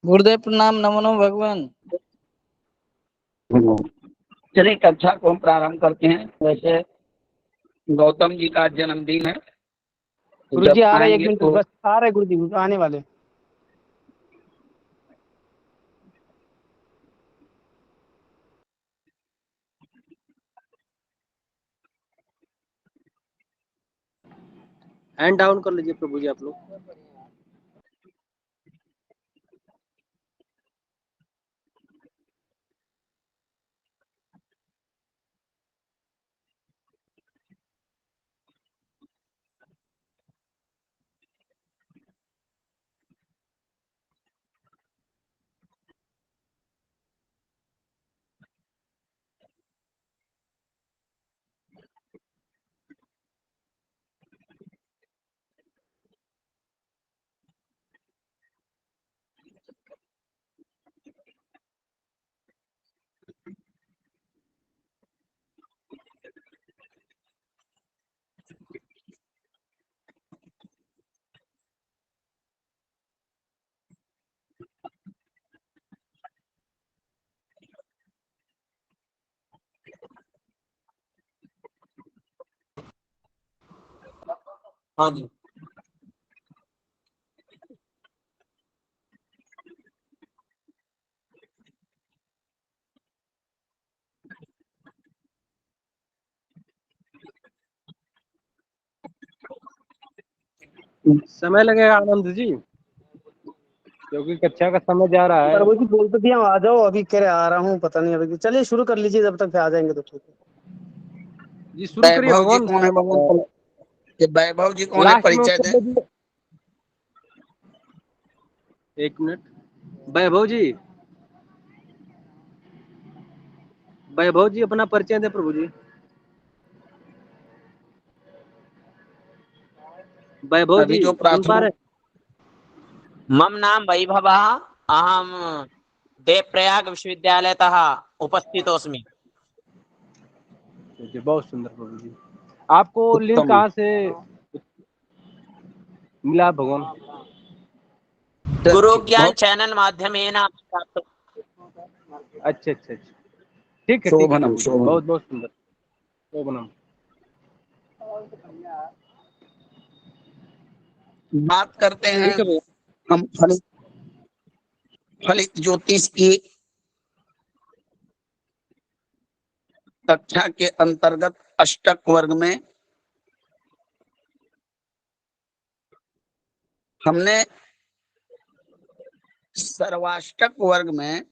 गुरुदेव प्रणाम। नमो नमो भगवान। चलिए कक्षा को हम प्रारंभ करते हैं। वैसे गौतम जी का जन्मदिन है। गुरु जी जब आ रहे, एक आएंगे मिनट तो बस आ रहे गुरु जी, आने वाले। हैंड डाउन कर लीजिए प्रभु जी आप लोग। हाँ जी, समय लगेगा आनंद जी, क्योंकि कक्षा का समय जा रहा है। प्रभु जी बोल तो दिया, आ जाओ। अभी कह रहे आ रहा हूँ, पता नहीं अभी। चलिए शुरू कर लीजिए, जब तक आ जाएंगे तो ठीक है जी। शुरू करिए वैभव जी भगवान। कौन है? भगवान ये वैभव जी कौन है? लास्ट में परिचय दें। एक मिनट। वैभव जी, वैभव जी अपना परिचय दे प्रभु जी। वैभव अभी जी जो सुन पा प्राथमिक रहे? मम नाम वैभवः। अहम देवप्रयाग विश्वविद्यालयतः उपस्थितोऽस्मि। जी, बहुत सुंदर प्रभु जी। आपको लिंक उत्तम। कहाँ से मिला भगवान? गुरु ज्ञान बहुत चैनल माध्यमेन प्राप्त। अच्छा अच्छा अच्छा, ठीक है शोभनम प्रभु जी, शोभनम। बहुत बहुत सुंदर। शोभनम। बात करते हैं ठीक है भैया। हम फलित ज्योतिष की कक्षा के अंतर्गत अष्टक वर्ग में हमने सर्वाष्टक वर्ग में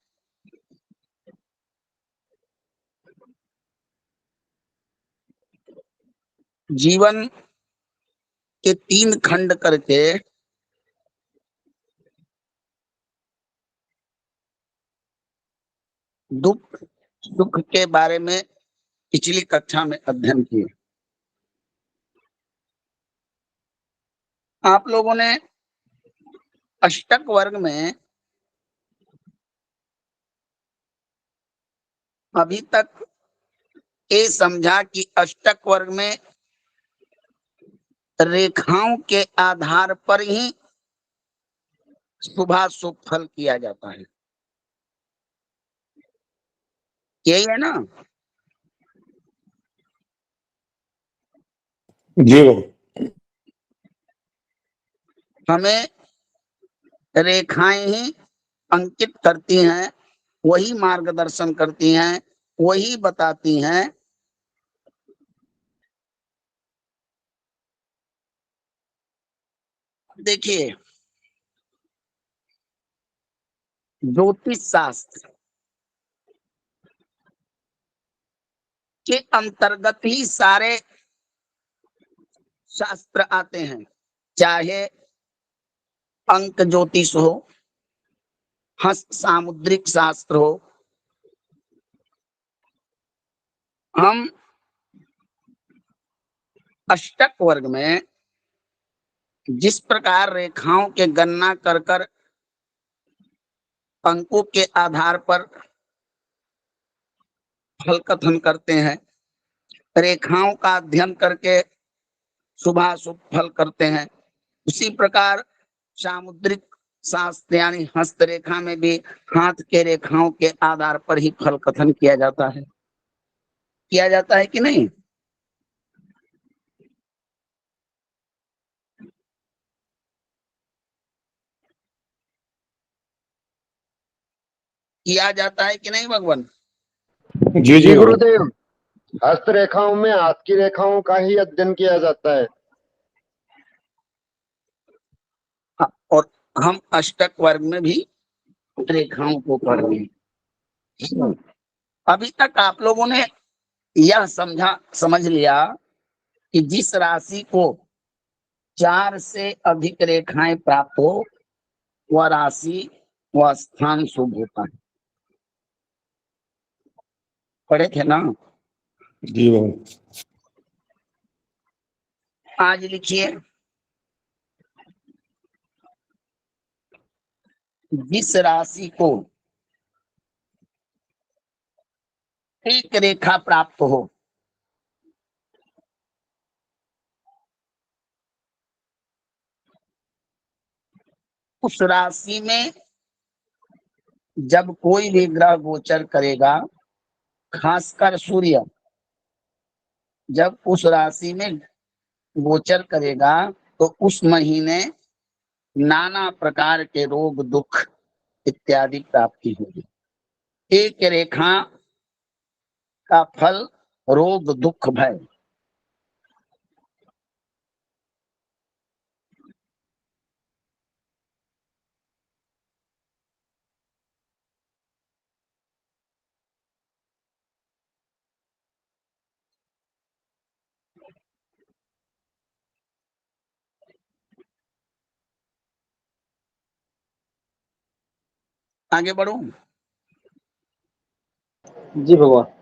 जीवन के 3 खंड करके दुख सुख के बारे में पिछली कक्षा में अध्ययन किए। आप लोगों ने अष्टक वर्ग में अभी तक ये समझा कि अष्टक वर्ग में रेखाओं के आधार पर ही शुभाशुभ फल किया जाता है। यही है ना जी? हमें रेखाएं ही अंकित करती हैं, वही मार्गदर्शन करती हैं, वही बताती हैं देखिए ज्योतिष शास्त्र के अंतर्गत ही सारे शास्त्र आते हैं, चाहे अंक ज्योतिष हो, हस्त सामुद्रिक शास्त्र हो। हम अष्टक वर्ग में जिस प्रकार रेखाओं के गणना कर कर अंकों के आधार पर फल कथन करते हैं, रेखाओं का अध्ययन करके शुभाशुभ फल करते हैं, उसी प्रकार सामुद्रिक शास्त्र यानी हस्तरेखा में भी हाथ के रेखाओं के आधार पर ही फल कथन किया जाता है कि नहीं? किया जाता है कि नहीं भगवान? जी जी गुरुदेव, हस्त रेखाओं में हाथ की रेखाओं का ही अध्ययन किया जाता है। और हम अष्टक वर्ग में भी रेखाओं को पढ़ रहे हैं। अभी तक आप लोगों ने यह समझ लिया कि जिस राशि को 4 से अधिक रेखाएं प्राप्त हो वह राशि वह स्थान शुभ होता है। पढ़े थे ना? जी भगवान। आज लिखिए, जिस राशि को एक रेखा प्राप्त हो उस राशि में जब कोई भी ग्रह गोचर करेगा, खासकर सूर्य जब उस राशि में गोचर करेगा तो उस महीने नाना प्रकार के रोग दुख इत्यादि प्राप्ति होगी। एक रेखा का फल रोग दुख भय। आगे बढ़ो। जी भगवान।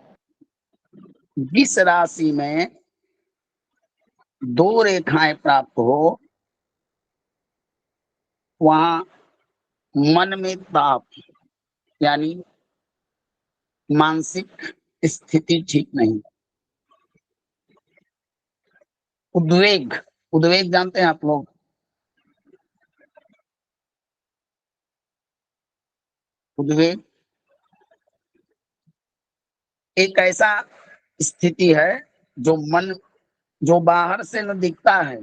जिस राशि में 2 रेखाएं प्राप्त हो वहां मन में ताप यानी मानसिक स्थिति ठीक नहीं। उद्वेग, उद्वेग जानते हैं आप लोग? उद्वेग एक ऐसा स्थिति है जो बाहर से न दिखता है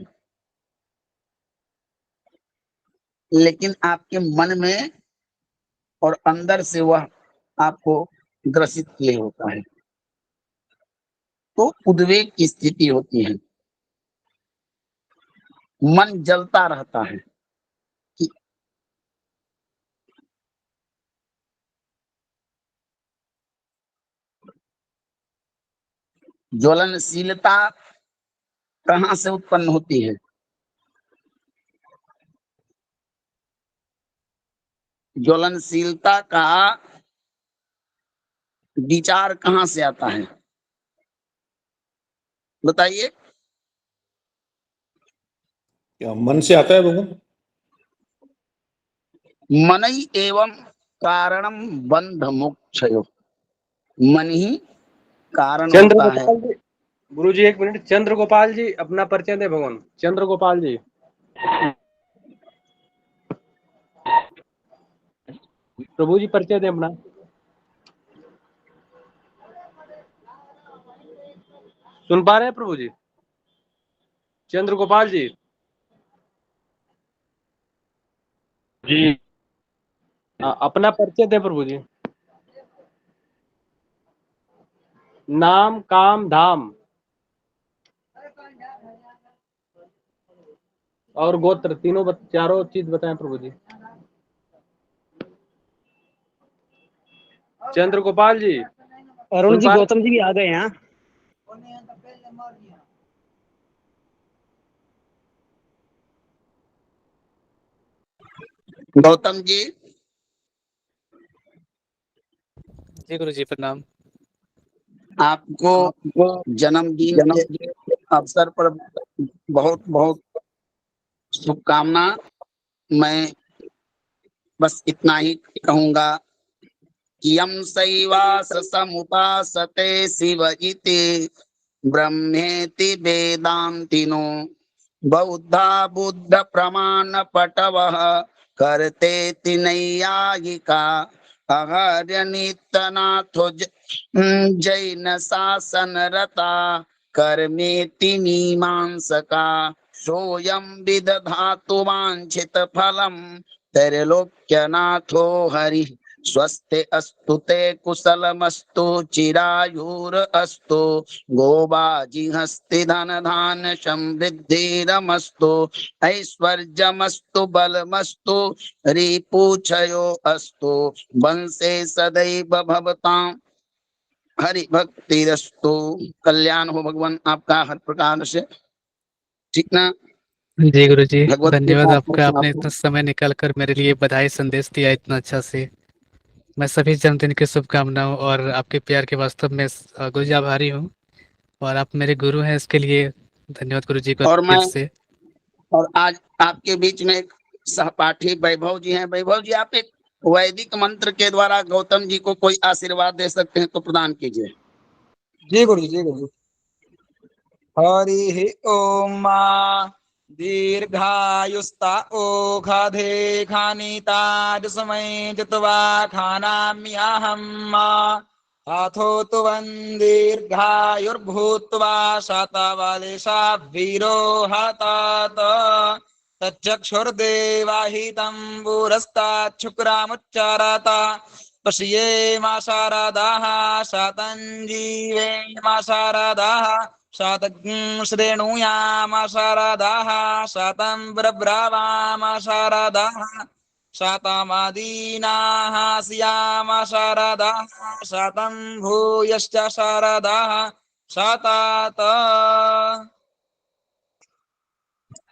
लेकिन आपके मन में और अंदर से वह आपको ग्रसित किए होता है, तो उद्वेग की स्थिति होती है। मन जलता रहता है कि ज्वलनशीलता कहाँ से उत्पन्न होती है? ज्वलनशीलता का विचार कहाँ से आता है बताइए? क्या मन से आता है भगवान? मनई एवं कारणम बंध मोक्षयो। मन ही कारण चंद्र होता है। गोपाल जी, गुरु जी एक मिनट। चंद्र गोपाल जी अपना परिचय दे भगवान। चंद्र गोपाल जी। प्रभु जी परिचय दे अपना। सुन पा रहे हैं प्रभु जी? चंद्र गोपाल जी। जी। अपना परिचय दे प्रभु जी। नाम काम धाम और गोत्र चारों चीज बताएं प्रभु जी। चंद्र गोपाल जी। अरुण जी, गौतम जी भी आ गए हैं। गौतम जी। जी गुरु जी प्रणाम। आपको जन्मदिन के अवसर पर बहुत बहुत शुभकामना। मैं बस इतना ही कहूंगा कि यम शैवास समुपासते शिव इति ब्रह्मेति वेदांतिनो बौद्धा बुद्ध प्रमाण पटवः करते तिनैयायिका अहर्य नित्यनाथो जैन शासन रता कर्मेति मीमांसका सोयम विदधातु वांछित फलम त्रैलोक्यनाथो हरि स्वस्ति अस्तु ते कुशलमस्तु चिरायुरस्तु गोबाजिहस्ति धन धान समृद्धिरमस्तु ऐश्वर्यमस्तु बलमस्तु रिपुक्षयो अस्तु वंशे सदैव भवतां हरि भक्तिरस्तु। कल्याण हो भगवान आपका हर प्रकार से। ठीक ना? जी गुरु जी, भगवत धन्यवाद कृपा आपका, से आपने आपको इतना समय निकाल कर मेरे लिए बधाई संदेश दिया इतना अच्छा से। मैं सभी जन्मदिन की शुभकामनाओं और आपके प्यार के वास्तव में गुरु जी आभारी हूँ, और आप मेरे गुरु हैं, इसके लिए धन्यवाद गुरु जी को और दिल मैं से। और आज आपके बीच में एक सहपाठी वैभव जी हैं। वैभव जी, आप एक वैदिक मंत्र के द्वारा गौतम जी को कोई आशीर्वाद दे सकते हैं तो प्रदान कीजिए। जी गुरु जी, गुरु हरि ओम दीर्घायुस्ता ओघधे खानिताज समय जित्वा खानाम्यहम् अथो तुवन् दीर्घायुर्भूत्वा शतवलिशा वीरो हतात तच्चक्षुर्देवाहितं पुरस्ताच्छुक्रामुच्चारत पश्येमा शारदाः शतं जीवेमा शारदाः शतज्ञं श्रेणुयाम शारदाः शतं प्रब्रवाम शारदाः शतमदीनाः स्याम शारदाः शतं भूयश्च शारदाः शतात।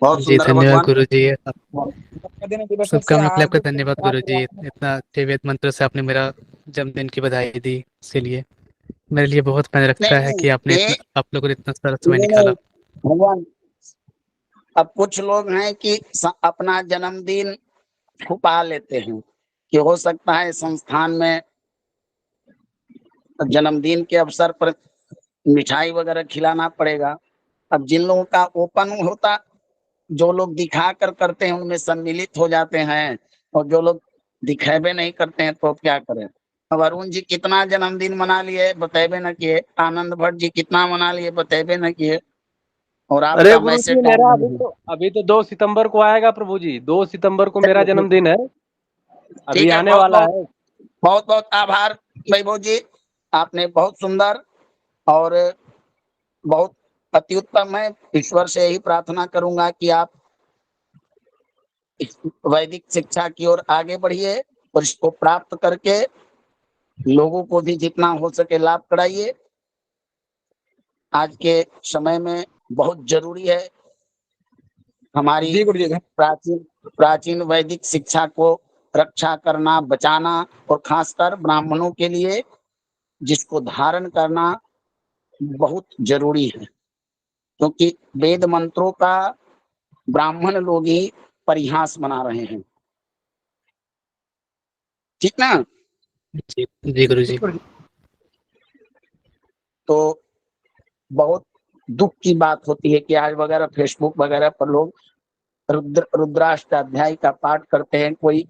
बहुत जी सुंदर धन्यवाद भगवान। गुरु जी, जन्मदिन दिवस से शुभकामनाओं के लिए आपका हार्दिक धन्यवाद गुरु जी। इतना अच्छे वेद मंत्र से आपने मेरा जन्मदिन की बधाई दी, इसके लिए मेरे लिए बहुत मायने रखता नहीं है नहीं कि आपने ये आप लोगों ने इतना सारा समय नहीं निकाला। नहीं भगवान, अब कुछ लोग हैं कि अपना जन्मदिन छुपा लेते हैं कि हो सकता है संस्थान में जन्मदिन के अवसर पर मिठाई वगैरह खिलाना पड़ेगा। अब जिन लोगों का ओपन होता, जो लोग दिखा कर करते हैं उनमें सम्मिलित हो जाते हैं, और जो लोग दिखेबे नहीं करते हैं तो क्या करें। अब अरुण जी कितना जन्मदिन मना लिए बतेबे न किए, आनंद भट्ट जी कितना मना लिए बतेबे न किए, और अरे आपका गुरु मैसेज जी, डाल मेरा रहे हैं। अभी तो 2 सितंबर को आएगा प्रभु जी, 2 सितंबर को मेरा चलिए, जन्मदिन है, अभी ठीक है। आने बहुत वाला बहुत है। बहुत बहुत आभार वैभव जी, आपने बहुत सुंदर और बहुत अति उत्तम है। ईश्वर से यही प्रार्थना करूंगा कि आप इस वैदिक शिक्षा की ओर आगे बढ़िए और इसको प्राप्त करके लोगों को भी जितना हो सके लाभ कराइए। आज के समय में बहुत जरूरी है हमारी जी गुरु जी। प्राचीन प्राचीन वैदिक शिक्षा को रक्षा करना, बचाना, और खासकर ब्राह्मणों के लिए जिसको धारण करना बहुत जरूरी है, क्योंकि वेद मंत्रों का ब्राह्मण लोग ही परिहास बना रहे हैं। ठीक ना? जी जी गुरु जी। तो बहुत दुख की बात होती है कि आज वगैरह फेसबुक वगैरह पर लोग रुद्राष्टाध्याय का पाठ करते हैं, कोई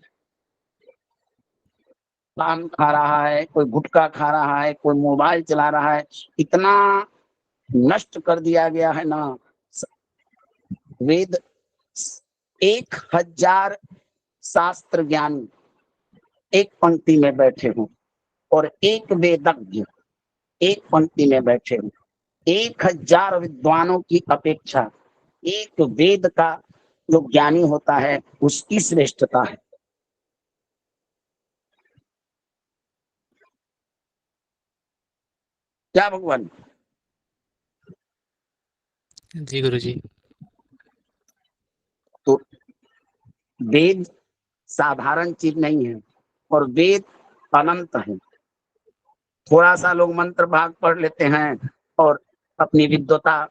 पान खा रहा है, कोई गुटखा खा रहा है, कोई मोबाइल चला रहा है। इतना नष्ट कर दिया गया है ना। वेद 1000 शास्त्र ज्ञानी एक पंक्ति में बैठे हों, और एक वेदज्ञ एक पंक्ति में बैठे हों। 1000 विद्वानों की अपेक्षा एक वेद का जो ज्ञानी होता है उसकी श्रेष्ठता है। क्या भगवान? जी गुरु जी। तो वेद साधारण चीज नहीं है, और वेद अनंत है। थोड़ा सा लोग मंत्र भाग पढ़ लेते हैं और अपनी विद्वता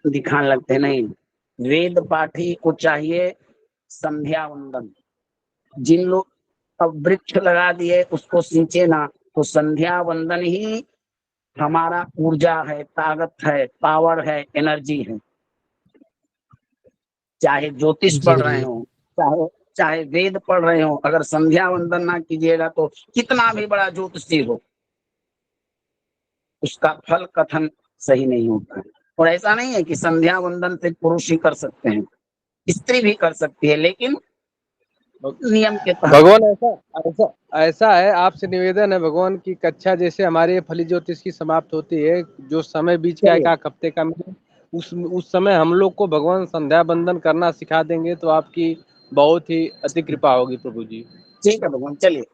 दिखाने लगते हैं। नहीं, वेद पाठी को चाहिए संध्या वंदन। जिन लोग अब वृक्ष लगा दिए उसको सींचे ना, तो संध्या वंदन ही हमारा ऊर्जा है, ताकत है, पावर है, एनर्जी है। चाहे ज्योतिष जी पढ़ रहे हो, चाहे चाहे वेद पढ़ रहे हो, अगर संध्या वंदन ना कीजिएगा तो कितना भी बड़ा ज्योतिषी हो, उसका फल कथन सही नहीं होता है। और ऐसा नहीं है कि संध्या वंदन सिर्फ पुरुष ही कर सकते हैं, स्त्री भी कर सकती है, लेकिन नियम के तहत। भगवान ऐसा ऐसा ऐसा है, आपसे निवेदन है भगवान की कक्षा जैसे हमारे फली ज्योतिष की समाप्त होती है, जो समय बीच का चलिए, एक हफ्ते का मिले, उस समय हम लोग को भगवान संध्या बंदन करना सिखा देंगे तो आपकी बहुत ही अति कृपा होगी प्रभु जी। ठीक है भगवान, चलिए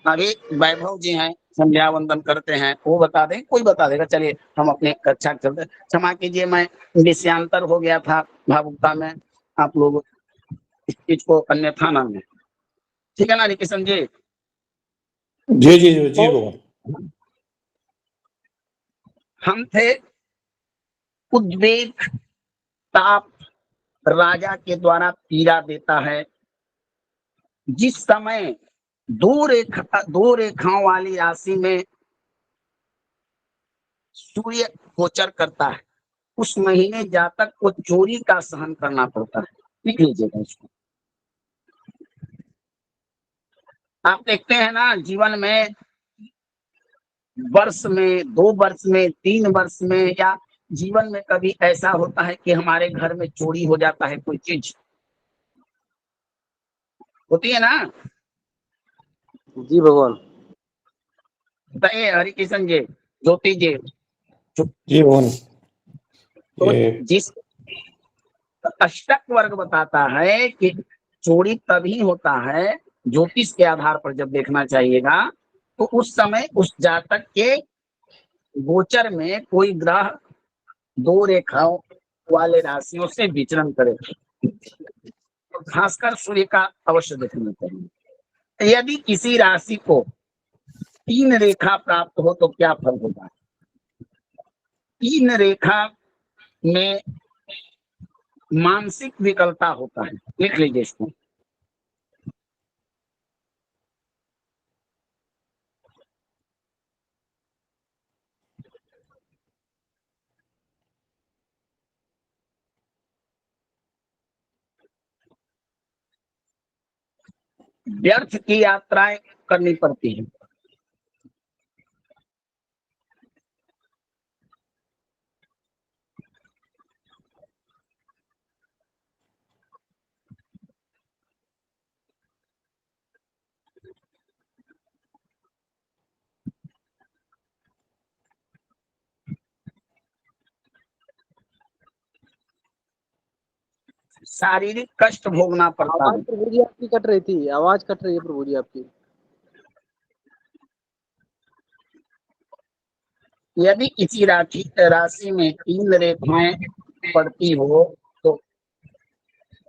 अभी वैभव जी हैं, संध्या वंदन करते हैं, वो बता दें, कोई बता देगा। चलिए हम अपने कक्षा चलते। क्षमा कीजिए, मैं विषयांतर हो गया था भावुकता में, आप लोग इस चीज को अन्यथा ना लें। ठीक है ना हरि किशन जी? जी जी जी जी भगवान। हम थे उद्वेग, ताप राजा के द्वारा पीड़ा देता है। जिस समय दो रेखाओं वाली राशि में सूर्य गोचर करता है, उस महीने जातक को चोरी का सहन करना पड़ता है। लिख लीजिएगा इसको। आप देखते हैं ना जीवन में, वर्ष में, 2 वर्ष में, 3 वर्ष में, या जीवन में कभी ऐसा होता है कि हमारे घर में चोरी हो जाता है, कोई चीज होती है ना? जी भगवान। बताइए हरि किशन जी, ज्योति जी। जी भगवान। तो ये जिस अष्टक वर्ग बताता है कि चोरी तभी होता है, ज्योतिष के आधार पर जब देखना चाहिएगा, तो उस समय उस जातक के गोचर में कोई ग्रह 2 रेखाओं वाले राशियों से विचरण करे, खासकर सूर्य का अवश्य देखना चाहिए। यदि किसी राशि को 3 रेखा प्राप्त हो तो क्या फल होगा? 3 रेखा में मानसिक विकलता होता है। लिख लीजिए इसको। व्यर्थ की यात्राएं करनी पड़ती है। शारीरिक कष्ट भोगना पड़ता आवाज है। प्रभु जी आपकी कट रही थी, आवाज कट रही है प्रभु जी आपकी। यदि किसी राशि में 3 रेखाएं पड़ती हो तो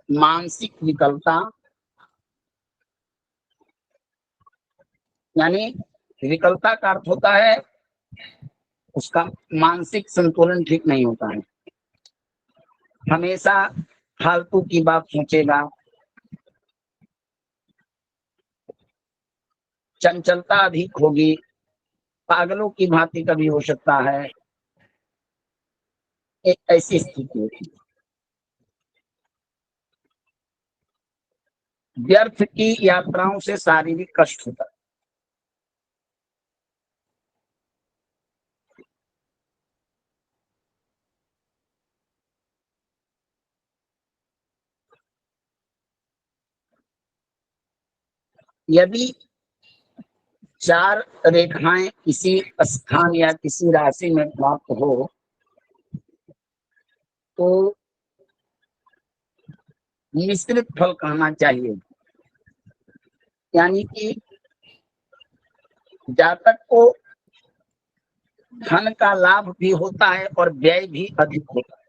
मानसिक विकलता, यानी विकलता का अर्थ होता है उसका मानसिक संतुलन ठीक नहीं होता है, हमेशा फालतू की बात सोचेगा, चंचलता अधिक होगी, पागलों की भांति कभी हो सकता है। एक ऐसी स्थिति होती है। व्यर्थ की यात्राओं से शारीरिक कष्ट होता है। यदि 4 रेखाएं किसी स्थान या किसी राशि में प्राप्त हो तो मिश्रित फल कहना चाहिए, यानी कि जातक को धन का लाभ भी होता है और व्यय भी अधिक होता है।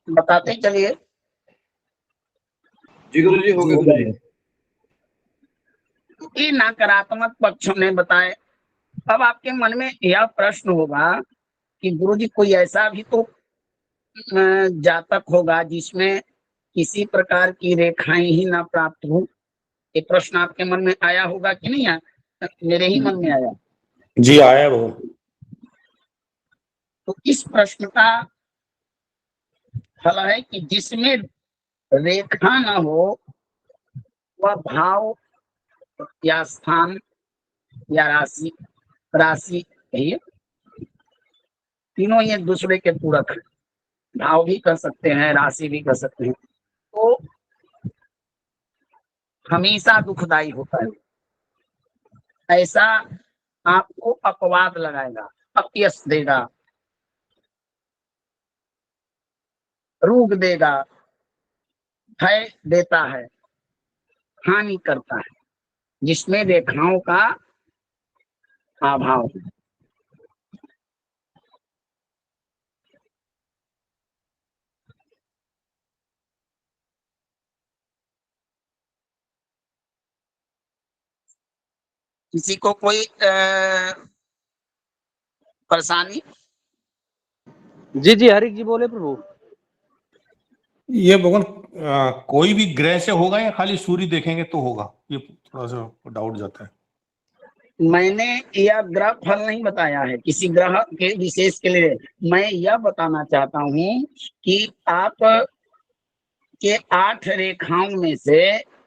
बताते चलिए। जी गुरु जी, हो गया गुरु जी। ये नकारात्मक पक्षों ने बताए। अब आपके मन में यह प्रश्न होगा कि गुरुजी कोई ऐसा भी तो जातक होगा जिसमें किसी प्रकार की रेखाएं ही ना प्राप्त हो। ये प्रश्न आपके मन में आया होगा कि नहीं आया? मेरे ही मन में आया। जी आया वो। तो इस प्रश्न का फल है कि जिसमें रेखा ना हो वह भाव या स्थान या राशि, राशि कहिए, तीनों ही एक दूसरे के पूरक है। भाव भी कर सकते हैं, राशि भी कर सकते हैं। तो हमेशा दुखदाई होता है। ऐसा आपको अपवाद लगाएगा, अपयश देगा, रोक देगा, भय देता है, हानि करता है, जिसमें रेखाओं का अभाव है। किसी को कोई परेशानी? जी जी हरिक जी बोले प्रभु। ये भगवान कोई भी ग्रह से होगा या खाली सूर्य देखेंगे तो होगा, ये थोड़ा सा डाउट जाता है। मैंने यह ग्रह फल नहीं बताया है किसी ग्रह के विशेष के लिए। मैं यह बताना चाहता हूँ कि आप के 8 रेखाओं में से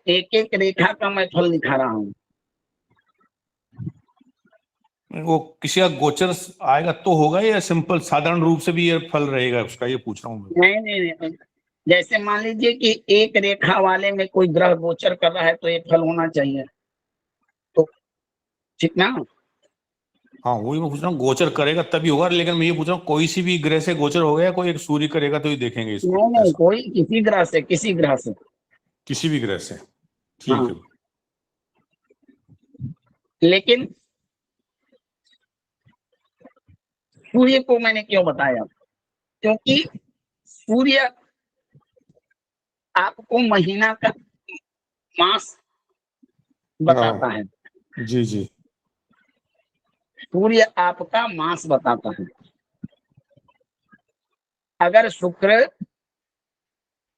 एक एक रेखा का मैं फल दिखा रहा हूँ। वो किसी का गोचर आएगा तो होगा या सिंपल साधारण रूप से भी ये फल रहेगा उसका, ये पूछ रहा हूँ मैं। नहीं नहीं नहीं, जैसे मान लीजिए कि एक रेखा वाले में कोई ग्रह गोचर कर रहा है तो ये फल होना चाहिए, तो ठीक ना? हाँ वही मैं पूछ रहा हूँ, गोचर करेगा तभी होगा, लेकिन मैं ये पूछ रहा हूँ कोई सी भी ग्रह से गोचर हो गया, कोई एक सूर्य करेगा तो ही देखेंगे इसको, नहीं नहीं, ऐसा कोई किसी ग्रह से, किसी ग्रह से। किसी भी ग्रह से। ठीक हाँ, है। लेकिन सूर्य को मैंने क्यों बताया? क्योंकि सूर्य आपको महीना का मास बताता हाँ है। जी जी। सूर्य आपका मास बताता है। अगर शुक्र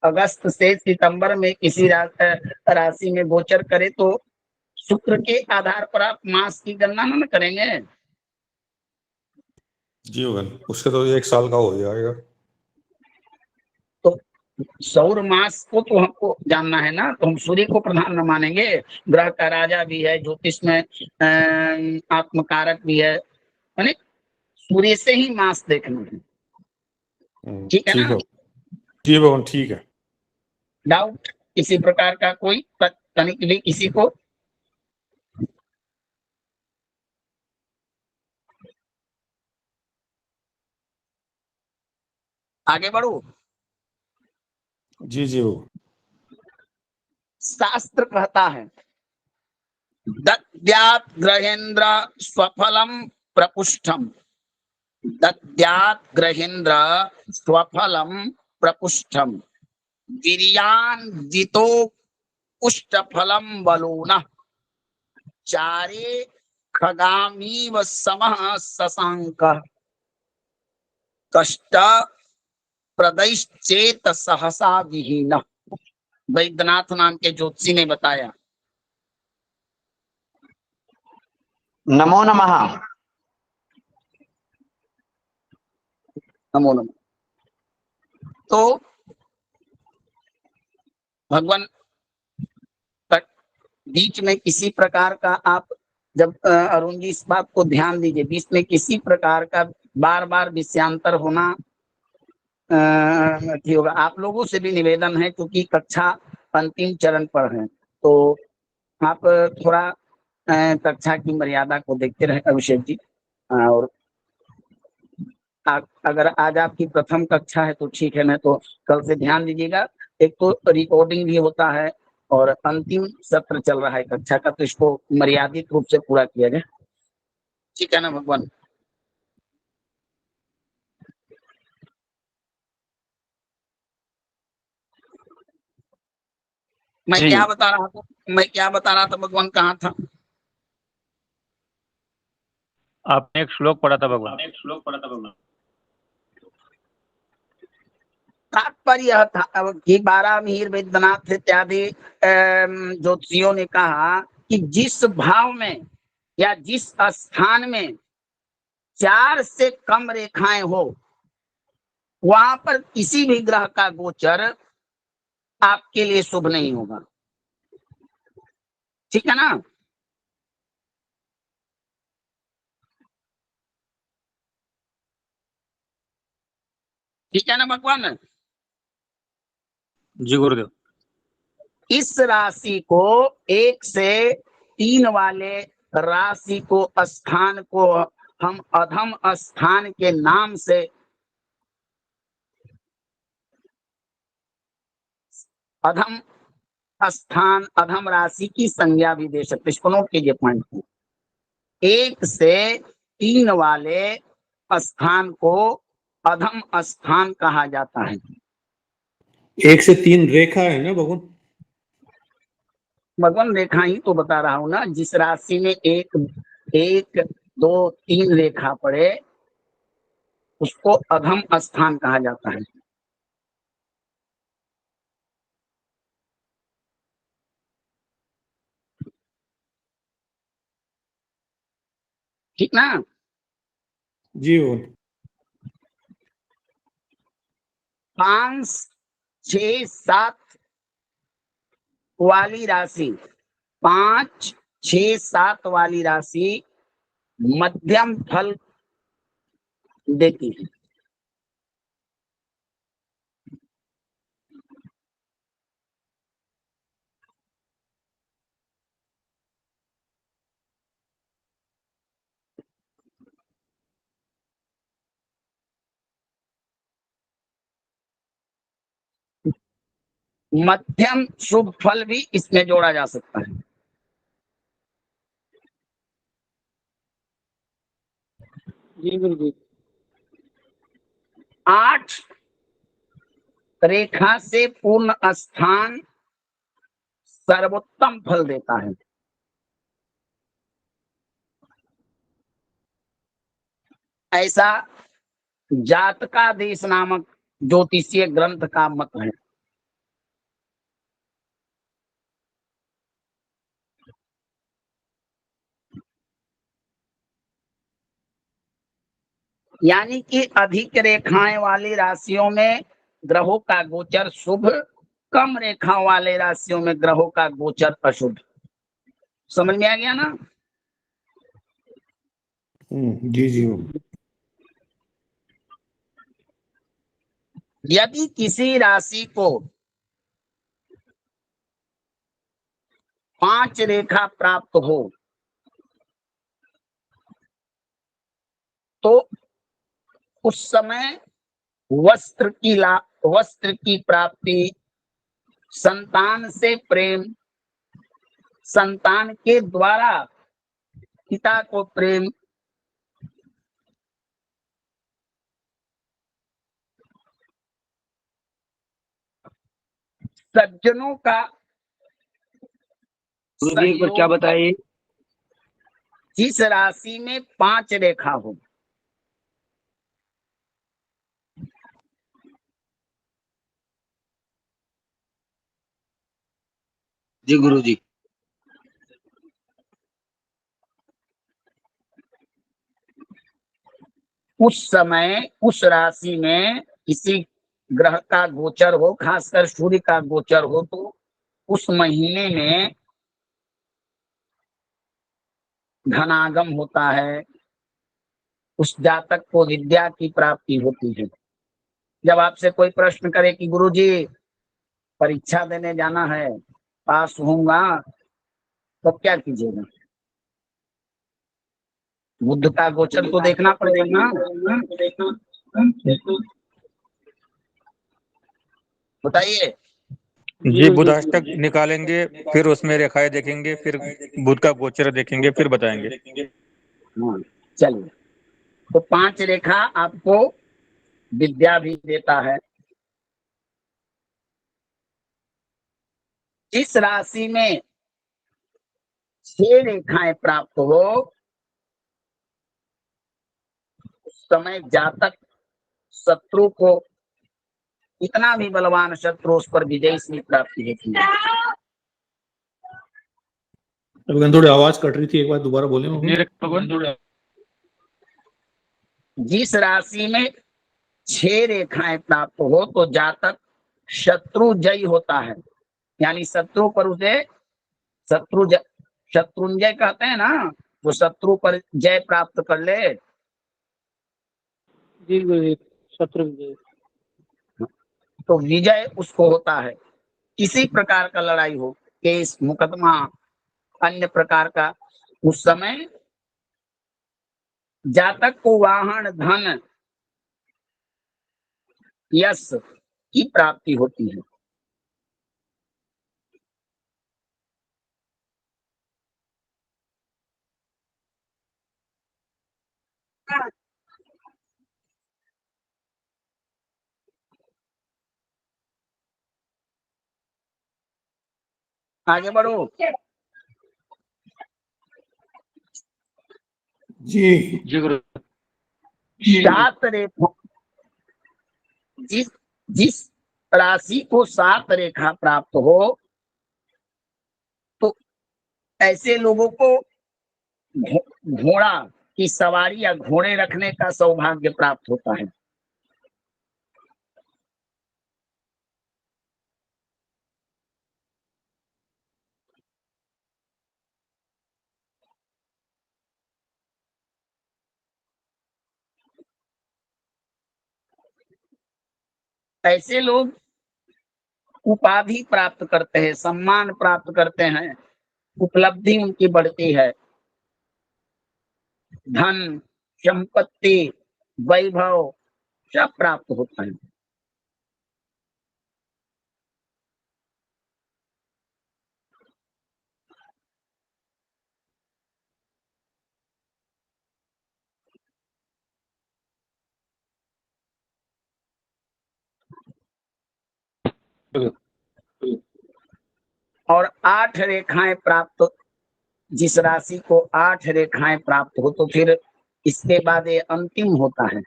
अगस्त से सितंबर में किसी राशि में गोचर करे तो शुक्र के आधार पर आप मास की गणना न करेंगे। जी भगवान, उसके तो 1 साल का हो जाएगा। तो सौर मास को तो हमको जानना है ना, तो हम सूर्य को प्रधान न मानेंगे। ग्रह का राजा भी है, ज्योतिष में आत्मकारक भी है, यानी सूर्य से ही मास देखना है। ठीक है ठीक ना? है जी भगवान, ठीक है। डाउट किसी प्रकार का कोई तनिक भी किसी को? आगे बढ़ो। जी जी वो। शास्त्र कहता है दद्यात् ग्रहेन्द्र स्वफलम प्रपुष्टम, दद्यात् ग्रहेन्द्र स्वफलम प्रपुष्टम, वीर्यान्वितो पुष्टफलम बलोनः, चारे खगामीव समः शशांकः, कष्ट प्रदैश्चेत सहसा विहीनः। वैद्यनाथ नाम के ज्योतिषी ने बताया। नमो नमः। नमो नमः। तो भगवान तक बीच में किसी प्रकार का आप जब अरुण जी इस बात को ध्यान दीजिए, बीच में किसी प्रकार का बार बार विषयांतर होना ठीक होगा। आप लोगों से भी निवेदन है, क्योंकि कक्षा अंतिम चरण पर है, तो आप थोड़ा कक्षा की मर्यादा को देखते रहे अभिषेक जी। और अगर आज आपकी प्रथम कक्षा है तो ठीक है, नहीं तो कल से ध्यान दीजिएगा। एक तो रिकॉर्डिंग भी होता है और अंतिम सत्र चल रहा है कक्षा का, तो इसको मर्यादित रूप से पूरा किया जाए। ठीक है ना भगवान? मैं जी। क्या बता रहा था, भगवान कहाँ था? आपने एक श्लोक पढ़ा था भगवान। तात्पर्य यह था अब कि 12 मीर वैद्यनाथ इत्यादि ज्योतिषियों ने कहा कि जिस भाव में या जिस स्थान में 4 से कम रेखाएं हो, वहां पर किसी भी ग्रह का गोचर आपके लिए शुभ नहीं होगा। ठीक है ना? ठीक है ना भगवान? जी गुरुदेव। इस राशि को 1 से 3 वाले राशि को स्थान को हम अधम स्थान के नाम से अधम स्थान, अधम राशि की संज्ञा भी दे सकते। इसको नोट कीजिए पॉइंट को। 1 से 3 वाले स्थान को अधम स्थान कहा जाता है। 1 से 3 रेखा है ना भगवान? भगवान रेखा ही तो बता रहा हूं ना। जिस राशि में 1 2 3 रेखा पड़े उसको अधम स्थान कहा जाता है। ठीक ना? जी भगवान। 5 6 7 वाली राशि, 5 6 7 वाली राशि मध्यम फल देती है। मध्यम शुभ फल भी इसमें जोड़ा जा सकता है। जी गुरुदेव। 8 रेखा से पूर्ण स्थान सर्वोत्तम फल देता है। ऐसा जातकादेश नामक ज्योतिषीय ग्रंथ का मत है। यानी कि अधिक रेखाएं वाली राशियों में ग्रहों का गोचर शुभ, कम रेखा वाले राशियों में ग्रहों का गोचर अशुभ। समझ में आ गया ना? जी जी भगवान। यदि किसी राशि को 5 रेखा प्राप्त हो तो उस समय वस्त्र की प्राप्ति, संतान से प्रेम, संतान के द्वारा पिता को प्रेम, सज्जनों का गुरुजी एक बार क्या सहयोग। बताइए? जिस राशि में 5 रेखा हो, जी गुरुजी। उस समय उस राशि में किसी ग्रह का गोचर हो, खासकर सूर्य का गोचर हो, तो उस महीने में धनागम होता है। उस जातक को विद्या की प्राप्ति होती है। जब आपसे कोई प्रश्न करे कि गुरुजी परीक्षा देने जाना है, पास होऊंगा, तो क्या कीजिएगा? बुध का गोचर तो देखना पड़ेगा ना। बताइए। जी बुधाष्टक निकालेंगे, फिर उसमें रेखाएं देखेंगे, फिर बुध का गोचर देखेंगे, फिर बताएंगे। हाँ, चलिए। तो 5 रेखा आपको विद्या भी देता है, जिस राशि में 6 रेखाएं प्राप्त हो उस समय जातक शत्रु को, इतना भी बलवान शत्रु, उस पर विजय की प्राप्ति होती है। अभी थोड़ी आवाज कट रही थी, एक बार दोबारा बोले। जिस राशि में 6 रेखाएं प्राप्त हो तो जातक शत्रु जय होता है, यानी शत्रु पर उसे शत्रुंजय कहते हैं ना, जो शत्रु पर जय प्राप्त कर ले। जी गुरुदेव, शत्रु विजय। तो विजय उसको होता है। किसी प्रकार का लड़ाई हो, केस मुकदमा अन्य प्रकार का, उस समय जातक को वाहन धन यश की प्राप्ति होती है। आगे बढ़ो। जी गुरु। 7 रेखा, जिस राशि को 7 रेखा प्राप्त हो तो ऐसे लोगों को घोड़ा की सवारी या घोड़े रखने का सौभाग्य प्राप्त होता है। ऐसे लोग उपाधि प्राप्त करते हैं, सम्मान प्राप्त करते हैं, उपलब्धि उनकी बढ़ती है, धन संपत्ति वैभव सब प्राप्त होता है। और 8 रेखाएं प्राप्त, जिस राशि को 8 रेखाएं प्राप्त हो तो फिर इसके बाद ये अंतिम होता है।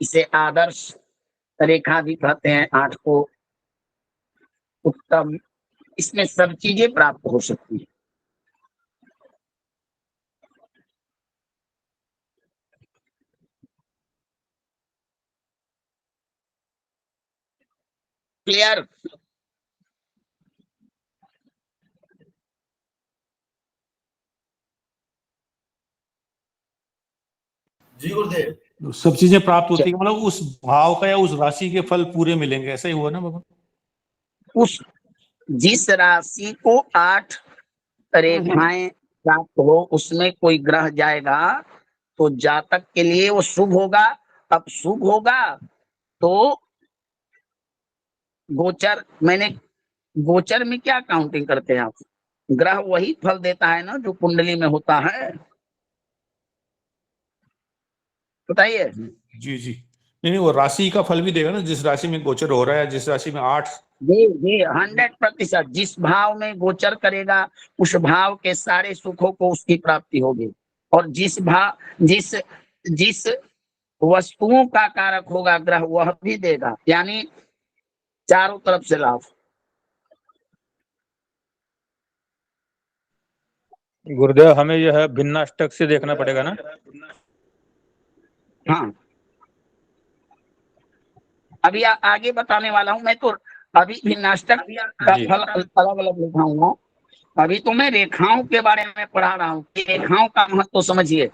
इसे आदर्श रेखा भी कहते हैं। 8 को उत्तम, इसमें सब चीजें प्राप्त हो सकती है। क्लियर? जी गुरुदेव, सब चीजें प्राप्त होती है, मतलब उस भाव का या उस राशि के फल पूरे मिलेंगे, ऐसा ही हुआ ना बाबा? उस जिस राशि को 8 रेखाएं प्राप्त हो उसमें कोई ग्रह जाएगा तो जातक के लिए वो शुभ होगा। अब शुभ होगा तो गोचर में क्या काउंटिंग करते हैं आप? ग्रह वही फल देता है ना जो कुंडली में होता है, बताइए। जी जी, नहीं वो राशि का फल भी देगा ना, जिस राशि में गोचर हो रहा है, जिस राशि में 8। जी जी, 100%। जिस भाव में गोचर करेगा उस भाव के सारे सुखों को उसकी प्राप्ति होगी, और जिस वस्तुओं का कारक होगा ग्रह वह भी देगा, यानी चारों तरफ से लाभ। गुरुदेव, हमें यह है भिन्नाष्टक से देखना पड़ेगा ना? हाँ, अभी आगे बताने वाला हूं मैं। तो अभी भिन्नाष्टक का फल अलग अलग लिखाऊंगा। अभी तो मैं रेखाओं के बारे में पढ़ा रहा हूँ कि रेखाओं का महत्व तो समझिए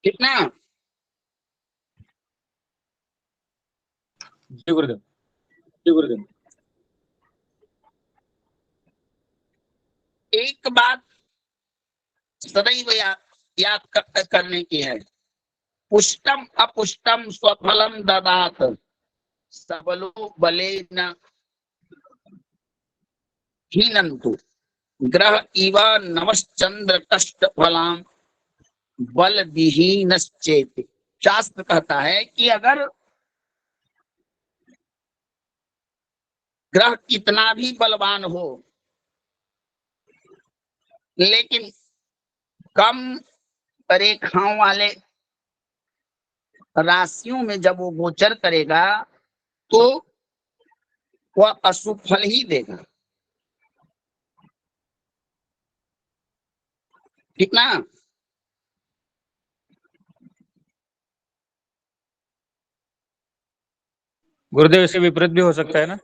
कितना। जी गुरुदेव। जी गुरुदेव। एक बात सदैव याद करने की है, पुष्टम अपुष्टम स्वफलम ददात सबलो बलेन हीनंतु ग्रह इव नवश्चंद्र कष्ट फलाम बल विहीनश्चेत। शास्त्र कहता है कि अगर ग्रह कितना भी बलवान हो, लेकिन कम रेखाओं वाले राशियों में जब वो गोचर करेगा तो वह अशुभ फल ही देगा, ठीक ना। गुरुदेव इसके विपरीत भी हो सकता है ना?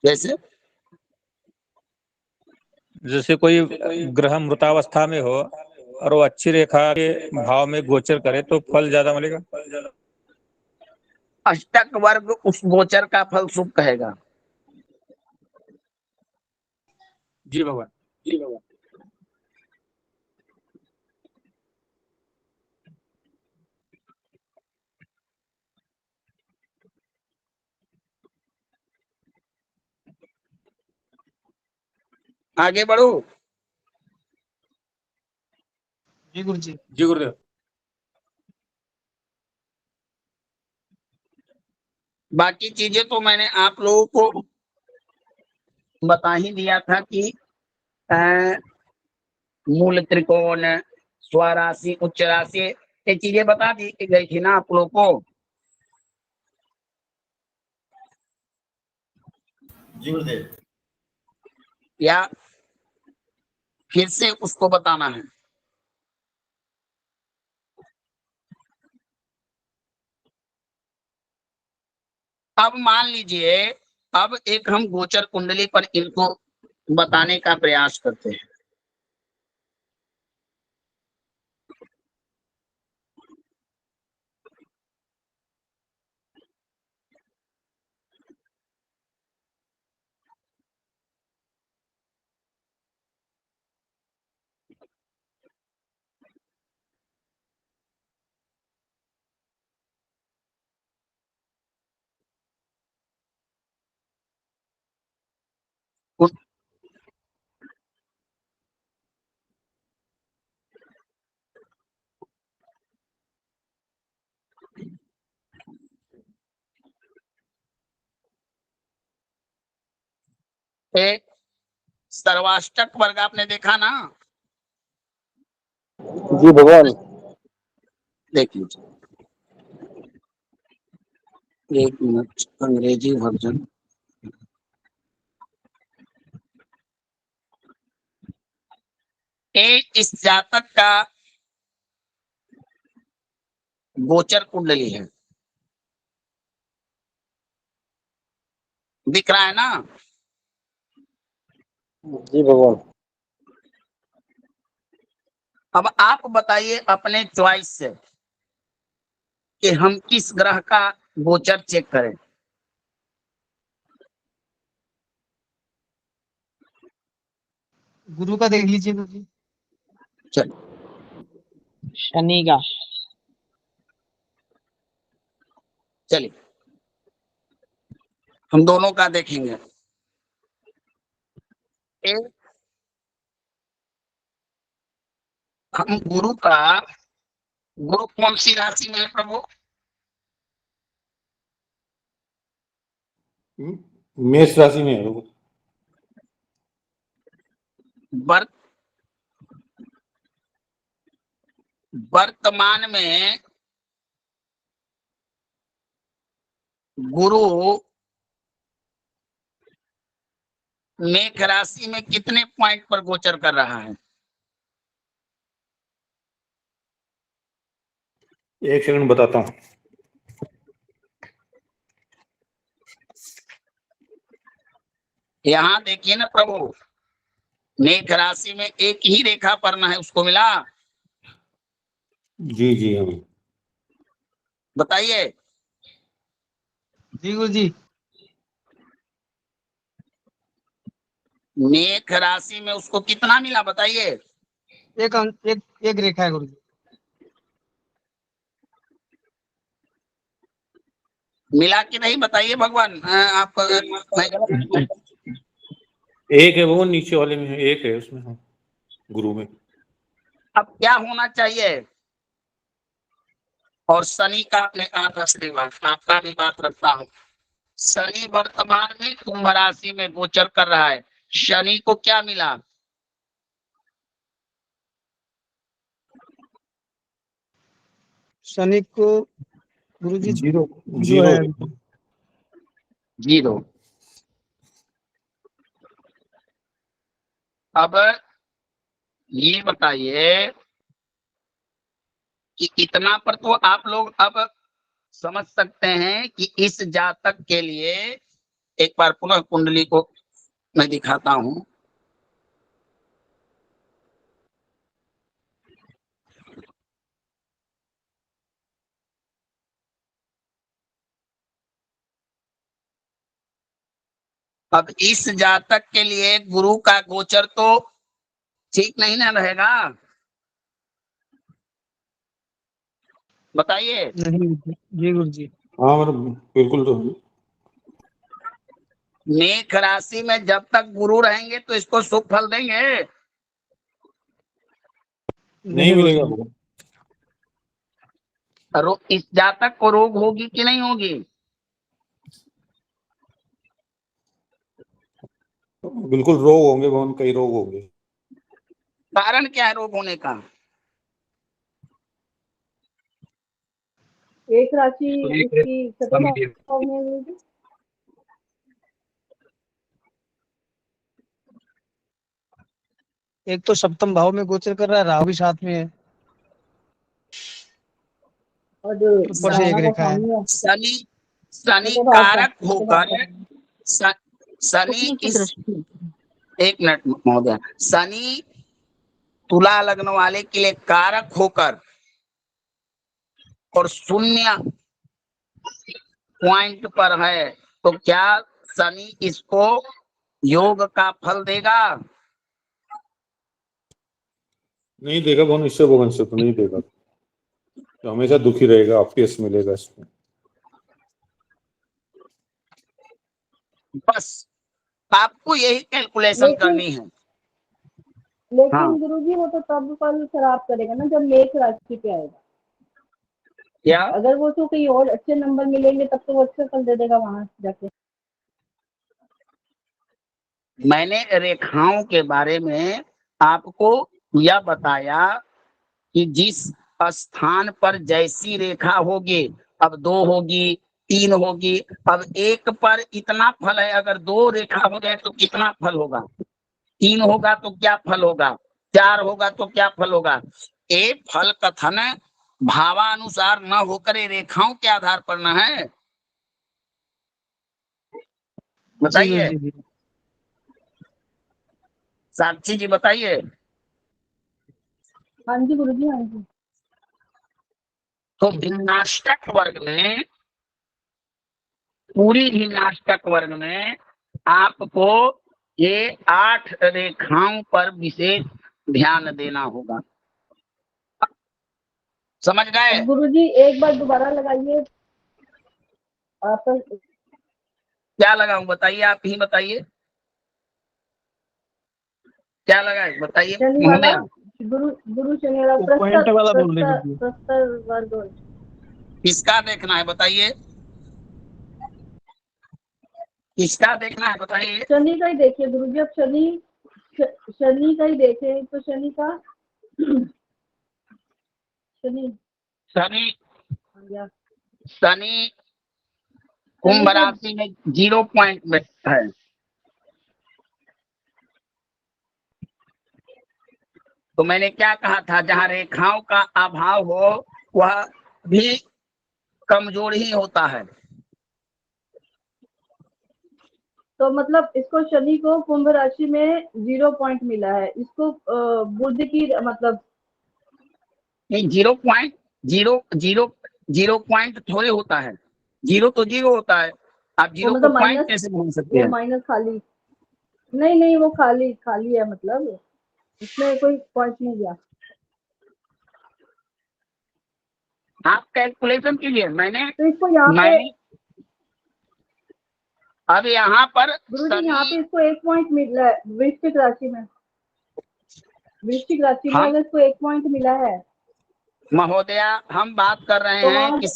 जैसे जैसे कोई ग्रह मृतावस्था में हो और वो अच्छी रेखा के भाव में गोचर करे तो फल ज्यादा मिलेगा। अष्टक वर्ग उस गोचर का फल शुभ कहेगा। जी भगवान। आगे बढ़ो। जी गुरु जी। जी गुरुदेव। बाकी चीजें तो मैंने आप लोगों को बता ही दिया था कि मूल त्रिकोण, स्वराशि, उच्च राशि, ये चीजें बता दी गई थी ना आप लोगों को। जी गुरुदेव। या फिर से उसको बताना है? अब मान लीजिए, अब एक हम गोचर कुंडली पर इनको बताने का प्रयास करते हैं। एक सर्वाष्टक वर्ग आपने देखा ना? जी भगवान। देख लीजिए, एक मिनट, अंग्रेजी वर्जन। इस जातक का गोचर कुंडली है, दिख रहा है ना? जी भगवान। अब आप बताइए अपने चॉइस से कि हम किस ग्रह का गोचर चेक करें। गुरु का देख लीजिए गुरु जी। चलिए शनि का। चलिए हम दोनों का देखेंगे। एक हम गुरु कौन सी राशि में है प्रभु? मेष राशि में है। वर्त वर्तमान में गुरु मेष राशि में कितने पॉइंट पर गोचर कर रहा है? एक सेकंड बताता हूँ। यहाँ देखिए ना प्रभु, मेष राशि में एक ही रेखा पर है, उसको मिला? जी जी हाँ। बताइए। जी गुरु जी। मेष राशि में उसको कितना मिला बताइए? एक रेखा है गुरु जी। मिला कि नहीं बताइए भगवान। आप मैं गलत? एक है वो नीचे वाले में है, एक है उसमें, हाँ, गुरु में। अब क्या होना चाहिए? और शनि का अपने आशीर्वाद, आपका भी बात रखता हूँ। शनि वर्तमान में कुंभ राशि में गोचर कर रहा है। शनि को क्या मिला? शनि को गुरुजी जीरो जो है जीरो। अब ये बताइए कि इतना पर तो आप लोग अब समझ सकते हैं कि इस जातक के लिए, एक बार पुनः कुंडली को मैं दिखाता हूं। अब इस जातक के लिए गुरु का गोचर तो ठीक नहीं ना रहेगा, बताइए। नहीं जी गुरुजी। हाँ मतलब बिल्कुल तो मेष राशि में जब तक गुरु रहेंगे तो इसको शुभ फल देंगे? नहीं मिलेगा। इस जातक को रोग होगी कि नहीं होगी? बिल्कुल रोग होंगे भवन, कई रोग होंगे। कारण क्या है रोग होने का? एक राशि इसकी सप्तम भाव में है गुरुजी। एक तो सप्तम भाव में गोचर कर रहा है, राहु भी साथ में है, और जो ऊपर से एक रावण का रेखा है। स्वामी है शनि छठे भाव का, कारक छठे भाव होकर का। शनि इस, एक मिनट महोदय, शनि तुला लग्न वाले के लिए कारक होकर और शून्य पॉइंट पर है, तो क्या शनि इसको योग का फल देगा? नहीं देगा भवन, इससे भवन से तो नहीं देगा, तो हमेशा दुखी रहेगा, अपयश मिलेगा इसमें। बस आपको यही कैलकुलेशन लेकिन करनी है। लेकिन हाँ। गुरुजी वो तो तब फल खराब करेगा ना जब मेष राशि पे आएगा। क्या? अगर वो तो कहीं और अच्छे नंबर मिलेंगे तब तो वो अच्छे फल दे देगा वहां जाके। मैंने रेखाओं के बारे में आपको यह बताया कि जिस स्थान पर जैसी रेखा होगी, अब 2 होगी, 3 होगी, अब 1 पर इतना फल है, अगर 2 रेखा हो जाए तो कितना फल होगा, 3 होगा तो क्या फल होगा, 4 होगा तो क्या फल होगा। ये फल कथन भावानुसार न होकर ये रेखाओं के आधार पर न है, जी बताइए गुरुजी। साक्षी जी, बताइए। हाँ जी गुरुजी, हाँ जी। तो भिन्नाष्टक वर्ग में, पूरी भिन्नाष्टक वर्ग में आपको ये 8 रेखाओं पर विशेष ध्यान देना होगा, समझ गए? अब गुरुजी एक बार दोबारा लगाइए आप। क्या लगाऊं, बताइए, आप ही बताइए क्या लगाए, बताइए शनि वाला, गुरु गुरु शनि वाला वो पॉइंट वाला बोल रहे गुरुजी। प्रस्तर वर्ग। किसका देखना है बताइए, किसका देखना है बताइए। शनि का ही देखिए गुरुजी। अब शनि का ही देखें तो शनि का शनि शनि या शनि कुंभ राशि में 0 पॉइंट में है, तो मैंने क्या कहा था, जहां रेखाओं का अभाव हो वह भी कमजोर ही होता है। तो मतलब इसको शनि को कुंभ राशि में 0 पॉइंट मिला है, इसको बुध की मतलब नहीं, 0 पॉइंट थोड़े होता है, 0 तो 0 होता है, आप 0 को मतलब पॉइंट माइनस, कैसे बोल सकते वो हैं? माइनस खाली नहीं वो खाली खाली है, मतलब इसमें कोई पॉइंट नहीं गया। आप कैलकुलेशन कीजिए, मैंने तो इसको यहाँ पे अब यहाँ पर गुरुजी यहाँ पे इसको 1 पॉइंट मिला है वृश्चिक राशि में। वृश्चिक राशि में अगर इसको 1 पॉइंट मिला है महोदया, हम बात कर रहे तो हैं वहाँ कि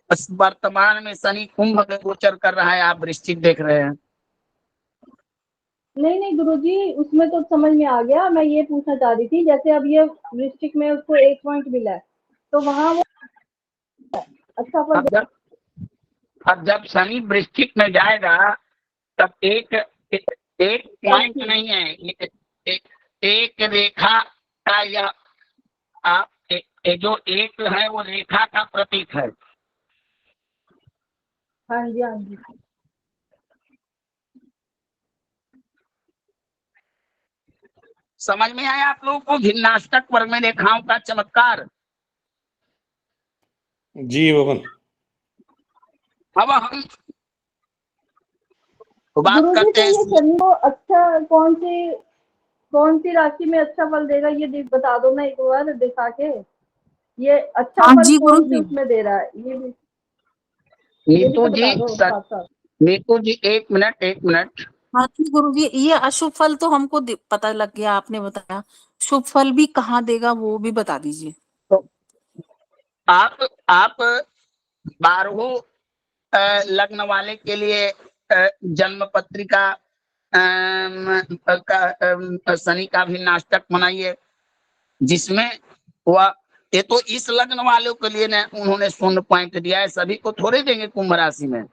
बस वर्तमान में शनि कुंभ में गोचर कर रहा है, आप वृश्चिक देख रहे हैं। नहीं नहीं गुरुजी, उसमें तो समझ में आ गया। मैं ये पूछना चाह रही थी, जैसे अब ये वृश्चिक में उसको 1 पॉइंट मिला है, तो वहाँ वो अच्छा फल अब जब शनि वृश्चिक में जाएगा तब एक पॉइंट नहीं है, एक रेखा का, या आप जो एक है वो रेखा का प्रतीक है। हाँ जी हाँ जी। समझ में आया आप लोगों को भिन्नाष्टक वर्ग में रेखाओं का चमत्कार? जी बबन। अब हम बात गुरुजी करते तो ये हैं। शनि को अच्छा कौन सी राशि में अच्छा फल देगा, ये बता दो ना एक बार दिखा के। ये अच्छा हाँ फल जी कौन से गुरुजी। उसमें दे रहा है, ये भी नीतू तो जी, बता दो साथ साथ। नीतू जी एक मिनट। हाँ जी गुरुजी, ये अशुभ फल तो हमको पता लग गया, आपने बताया। शुभ फल भी कहाँ देगा वो भी बता दीजिए। तो आप 12 लग्न वाले के लिए जन्म पत्रिका शनि का भी नाटक बनाइए, जिसमें वह, ये तो इस लग्न वालों के लिए ने उन्होंने 0 पॉइंट दिया है, सभी को थोड़े देंगे कुंभ राशि में।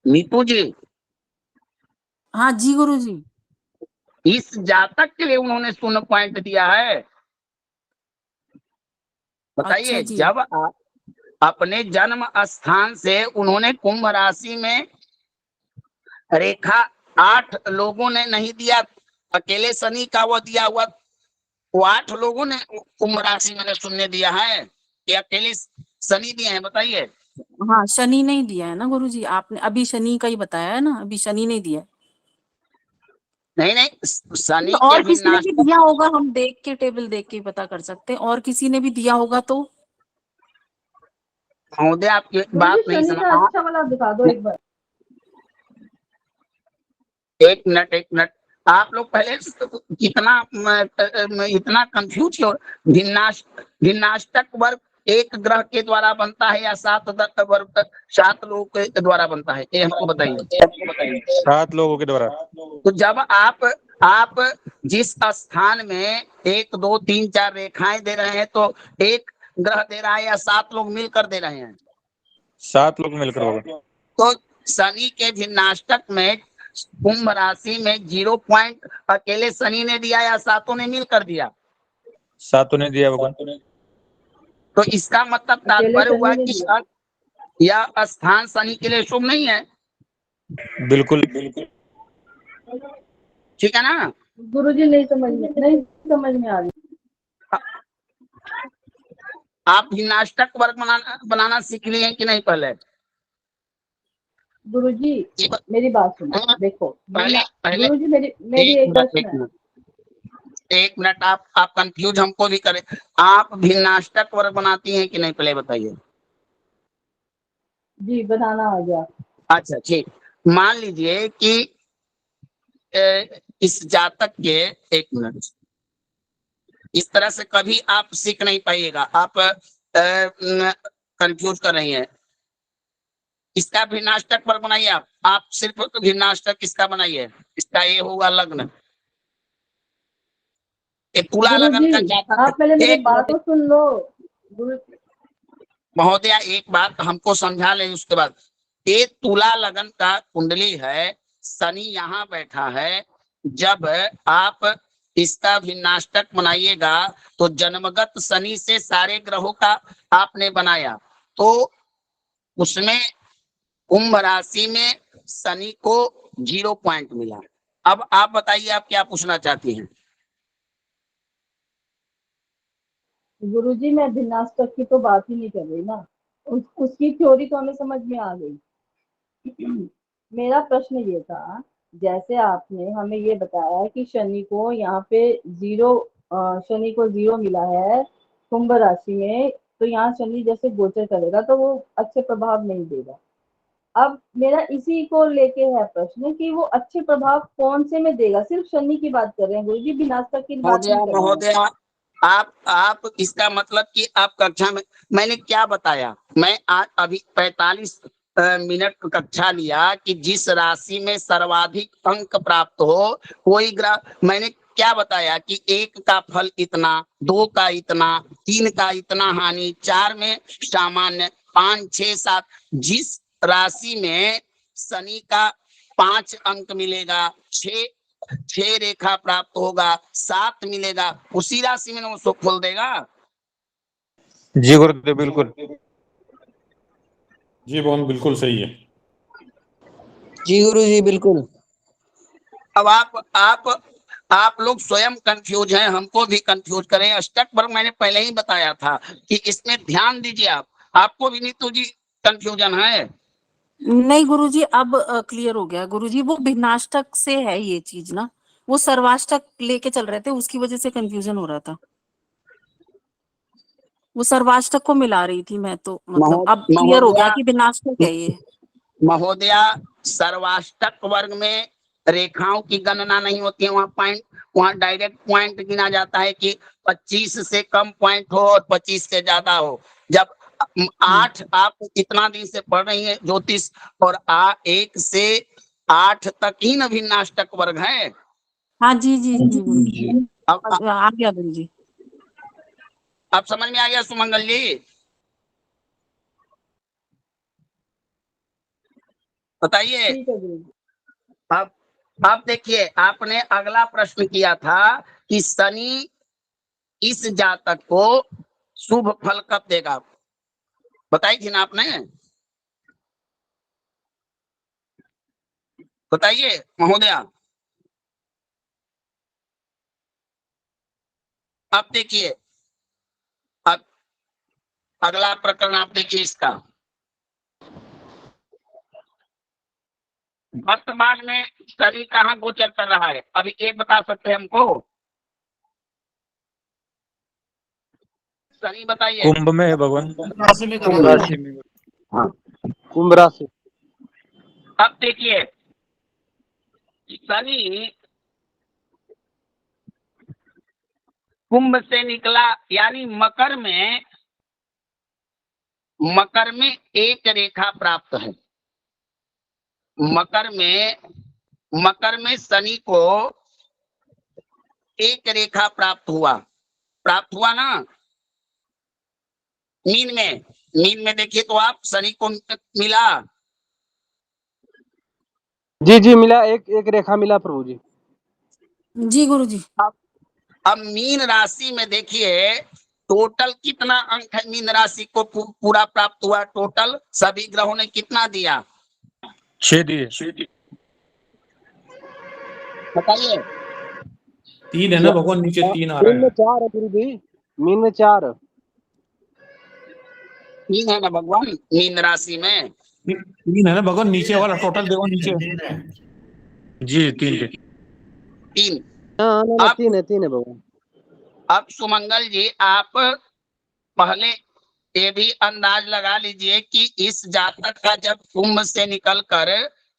नीतू जी, हाँ जी गुरुजी। इस जातक के लिए उन्होंने 0 पॉइंट दिया है। बताइए, अच्छा जी। जब आप अपने जन्म स्थान से उन्होंने कुंभ राशि में रेखा 8 लोगों ने नहीं दिया, अकेले शनि का वो दिया हुआ, वो 8 लोगों ने कुंभ राशि में शून्य दिया है कि अकेले शनि दिए हैं? बताइए। हाँ, शनि नहीं दिया है ना गुरुजी, आपने अभी शनि का ही बताया है ना, अभी शनि नहीं दिया है। नहीं, शनि के और भी किसी ने भी नाटक। दिया होगा, हम देख के टेबल देख के पता कर सकते हैं, और किसी ने भी दिया होगा तो। महोदय आपकी बात गुरुजी नहीं शनि समझ। का अच्छा वाला दिखा दो एक बार। एक मिनट, आप लोग पहले इतना कंफ्यूज क्यों? भिन्नाष्टक वर्ग एक ग्रह के द्वारा बनता है या 7 वर्ग 7 लोगों के द्वारा बनता है, ये हमको बताइए। 7 लोगों के द्वारा। तो जब आप जिस स्थान में 1 2 3 4 रेखाएं दे रहे हैं, तो एक ग्रह दे रहा है या 7 लोग मिलकर दे रहे हैं? 7 लोग मिलकर होगा। तो शनि के भिन्नाष्टक में कुंभ राशि में 0 पॉइंट अकेले शनि ने दिया या 7 ने मिलकर दिया? 7 ने दिया भगवान। तो इसका मतलब अकेले तात्पर्य हुआ शनि ने कि दिया। यह स्थान शनि के लिए शुभ नहीं है। बिल्कुल। ठीक है ना? गुरुजी नहीं समझ में आ रही। आप भिन्नाष्टक वर्ग बनाना सीख लिए हैं कि नहीं पहले? गुरुजी मेरी बात सुनो, देखो पहले गुरुजी मेरी एक प्रश्न है। एक मिनट, आप कंफ्यूज हमको भी करें। आप भिन्नाष्टक वर्ग बनाती हैं कि नहीं, पहले बताइए। जी बनाना आ गया। अच्छा ठीक, मान लीजिए कि इस जातक के, एक मिनट, इस तरह से कभी आप सीख नहीं पाइएगा, आप कंफ्यूज कर रही हैं। इसका भिन्नाष्टक वर्ग बनाइए। आप सिर्फ भिन्नाष्टक किसका बनाइए? इसका ये होगा लग्न, तुला लगन का गुरुजी जातक। आप पहले मेरी एक बात तो सुन लो। गुरु महोदया एक बात हमको समझा लें, उसके बाद ये तुला लगन का कुंडली है, शनि यहाँ बैठा है। जब आप इसका भिन्नाष्टक बनाइएगा तो जन्मगत शनि से सारे ग्रहों का आपने बनाया, तो उसमें कुंभ राशि में शनि को 0 पॉइंट मिला। अब आप बताइए, आप क्या पूछना चाहती हैं? गुरुजी मैं भिन्नाष्टक की तो बात ही नहीं कर रही ना, उसकी थ्योरी तो हमें समझ में आ गई। मेरा प्रश्न ये था, जैसे आपने हमें ये बताया कि शनि को यहाँ पे 0 मिला है कुंभ राशि में, तो यहाँ शनि जैसे गोचर करेगा तो वो अच्छे प्रभाव नहीं देगा। अब मेरा इसी को लेके है प्रश्न कि वो अच्छे प्रभाव कौन से में देगा। सिर्फ शनि की बात कर रहे हैं गुरुजी, विनाशक की बात नहीं कर रहे हैं। महोदया आप इसका मतलब कि आप कक्षा में, मैंने क्या बताया, मैं आज अभी 45 मिनट कक्षा लिया कि जिस राशि में सर्वाधिक अंक प्राप्त हो कोई ग्रह, मैंने क्या बताया कि 1 का फल इतना, 2 का इतना, 3 का इतना हानि, 4 में सामान्य, 5, 6, 7, जिस राशि में शनि का 5 अंक मिलेगा, 6 रेखा प्राप्त होगा, 7 मिलेगा, उसी राशि में वो सुख फल देगा। जी गुरुदेव बिल्कुल। जी भगवान बिल्कुल सही है। जी गुरु जी बिल्कुल। अब आप लोग स्वयं कंफ्यूज हैं, हमको भी कंफ्यूज करें। अष्टक वर्ग मैंने पहले ही बताया था कि इसमें ध्यान दीजिए। आपको भी नीतू जी कंफ्यूजन है? नहीं गुरुजी, अब क्लियर हो गया गुरुजी। वो भिन्नाष्टक से है ये चीज ना, वो सर्वाष्टक लेके चल रहे थे, उसकी वजह से कंफ्यूजन हो रहा था। वो सर्वाष्टक को मिला रही थी मैं, तो मतलब अब क्लियर हो गया कि भिन्नाष्टक है ये। महोदया, सर्वाष्टक वर्ग में रेखाओं की गणना नहीं होती है, वहाँ पॉइंट, वहाँ डायरेक्ट पॉइंट गिना जाता है कि 25 से कम पॉइंट हो और 25 से ज्यादा हो। जब 8 आप इतना दिन से पढ़ रही है ज्योतिष, और 1 से 8 तक ही न भिन्नाष्टक वर्ग है। हाँ जी जी जी गुरुजी, अब आ गया गुरुजी। अब समझ में आ गया सुमंगल जी? बताइए। ठीक है गुरुजी। अब देखिए, आपने अगला प्रश्न किया था कि शनि इस जातक को शुभ फल कब देगा, बताई थी ना आपने? बताइए महोदया। अब देखिए, अब अगला प्रकरण आप देखिए इसका। वर्तमान में शनि कहाँ गोचर कर रहा है, अभी एक बता सकते हैं हमको? शनि बताइए। कुंभ में है भगवान। राशि में कुंभ राशि में। हाँ। कुंभ राशि। अब देखिए, शनि कुंभ से निकला, यानी मकर में एक रेखा प्राप्त है। मकर में शनि को एक रेखा प्राप्त हुआ ना। मीन में देखिए तो आप, शनि को मिला। जी जी मिला, एक रेखा मिला प्रभु जी। जी गुरुजी। अब मीन राशि में देखिए टोटल कितना अंक है, मीन राशि को पूरा प्राप्त हुआ। टोटल सभी ग्रहों ने कितना दिया? 6 दिए। बताइए। 3 है ना भगवान, नीचे 3 आ रहा मीन में है। 4 है गुरु जी, मीन में 4। 3 है ना भगवान मीन राशि में? 3 है ना भगवान, नीचे वाला टोटल देखो नीचे। जी 3 थे। 3। हाँ ना, अब 3 है भगवान। अब सुमंगल जी, आप पहले ये भी अंदाज लगा लीजिए कि इस जातक का जब कुंभ से निकलकर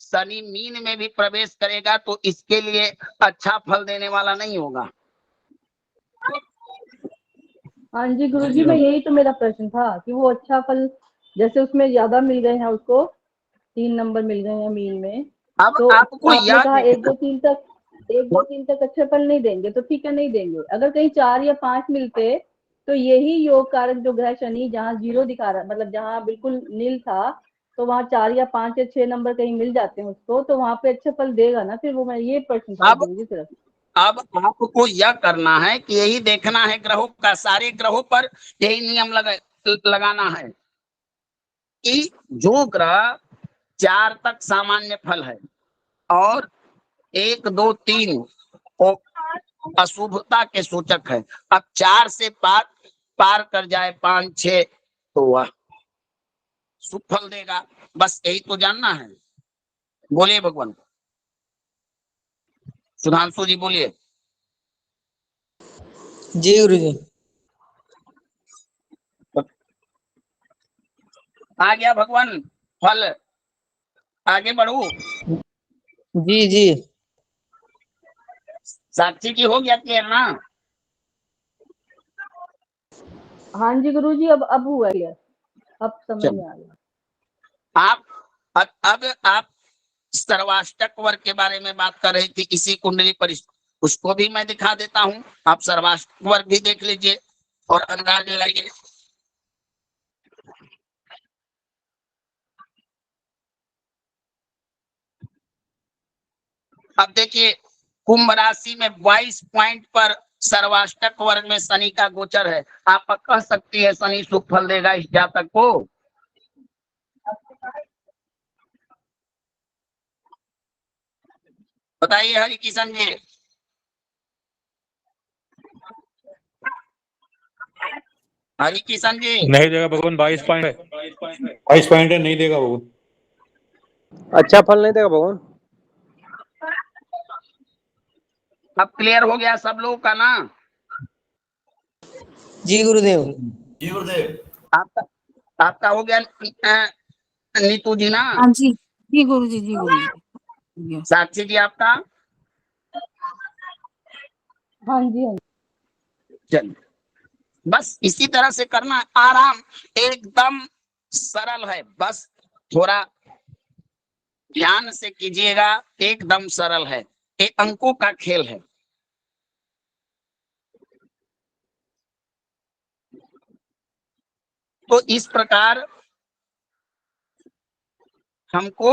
शनि मीन में भी प्रवेश करेगा तो इसके लिए अच्छा फल देने वाला नहीं होगा। हाँ जी गुरुजी, मैं यही तो मेरा प्रश्न था कि वो अच्छा फल, जैसे उसमें ज्यादा मिल गए हैं उसको, 3 नंबर मिल गए हैं मीन में, अब तो आपको आपने यह कहा 1 देखना, 2 3 तक अच्छे फल नहीं देंगे, तो ठीक है नहीं देंगे। अगर कहीं 4 या 5 मिलते तो यही योग कारक जो ग्रह शनि जहाँ 0 दिखा रहा, मतलब जहाँ बिल्कुल नील था, तो वहाँ 4 या 5 या 6 नंबर कहीं मिल जाते हैं उसको, तो वहां पे अच्छे फल देगा ना फिर वो। मैं ये प्रश्न था गुरुजी सिर्फ। अब आपको यह करना है कि यही देखना है ग्रहों का, सारे ग्रहों पर यही नियम लगाना है कि जो ग्रह 4 तक सामान्य फल है और 1 2 3 वो अशुभता के सूचक है। अब 4 से पार कर जाए 5 6 तो वह शुभ फल देगा। बस यही तो जानना है। बोलिए भगवान। सुधांशु जी बोलिए। जी गुरु जी। आ गया भगवान फल, आगे बढ़ू। जी जी। साक्षी की हो गया क्लियर ना? हाँ जी गुरुजी, अब हुआ क्लियर, अब समझ चलो। में आ गया। अब आप सर्वाष्टक वर्ग के बारे में बात कर रही थी, इसी कुंडली पर, उसको भी मैं दिखा देता हूँ, आप सर्वाष्टक वर्ग भी देख लीजिए और अंदाज लगाइए। अब देखिए, कुंभ राशि में 22 पॉइंट पर सर्वाष्टक वर्ग में शनि का गोचर है। आप कह सकती है शनि शुभ फल देगा इस जातक को? बताइए हरि किशन जी। हरि किशन जी, नहीं देगा भगवान, 22 पॉइंट है, 22 पॉइंट है, नहीं देगा भगवान। अच्छा फल नहीं देगा भगवान। अब क्लियर हो गया सब लोगों का ना? जी गुरुदेव। आपका हो गया नीतू जी ना? हाँ जी जी गुरुजी, जी गुरुजी। साक्षी जी आपका? हाँ जी हाँ जी। चलिए, बस इसी तरह से करना, आराम, एकदम सरल है, बस थोड़ा ध्यान से कीजिएगा, एकदम सरल है, ये अंकों का खेल है। तो इस प्रकार हमको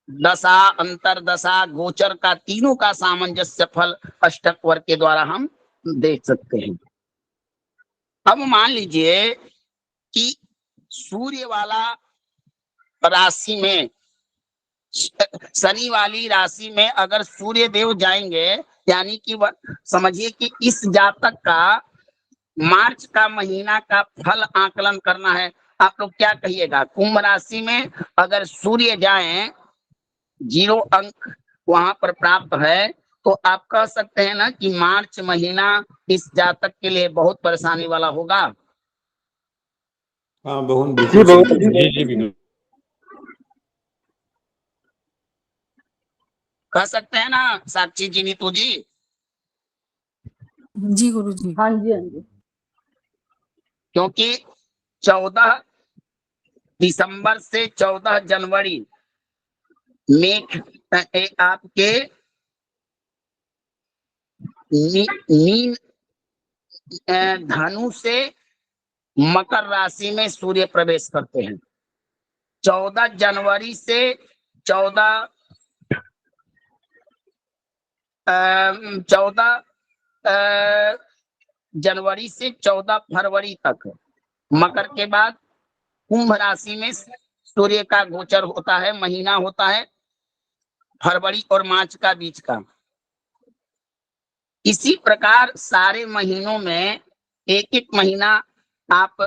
दशा, अंतरदशा, गोचर का, तीनों का सामंजस्य फल अष्टक वर्ग के द्वारा हम देख सकते हैं। अब मान लीजिए कि सूर्य वाला राशि में, शनि वाली राशि में अगर सूर्य देव जाएंगे, यानी कि समझिए कि इस जातक का मार्च का महीना का फल आकलन करना है। आप लोग क्या कहिएगा? कुंभ राशि में अगर सूर्य जाएं, 0 अंक वहां पर प्राप्त है, तो आप कह सकते हैं ना कि मार्च महीना इस जातक के लिए बहुत परेशानी वाला होगा। हाँ भगवान, बिल्कुल सही। जी जी बिल्कुल। कह सकते हैं ना साक्षी जी, नीतू जी? जी गुरुजी। हाँ जी हाँ जी। क्योंकि 14 दिसंबर से 14 जनवरी मेघ आपके मीन धनु से मकर राशि में सूर्य प्रवेश करते हैं। 14 जनवरी से 14 जनवरी से 14 फरवरी तक मकर के बाद कुंभ राशि में सूर्य का गोचर होता है, महीना होता है फरवरी और मार्च का बीच का। इसी प्रकार सारे महीनों में एक एक महीना आप,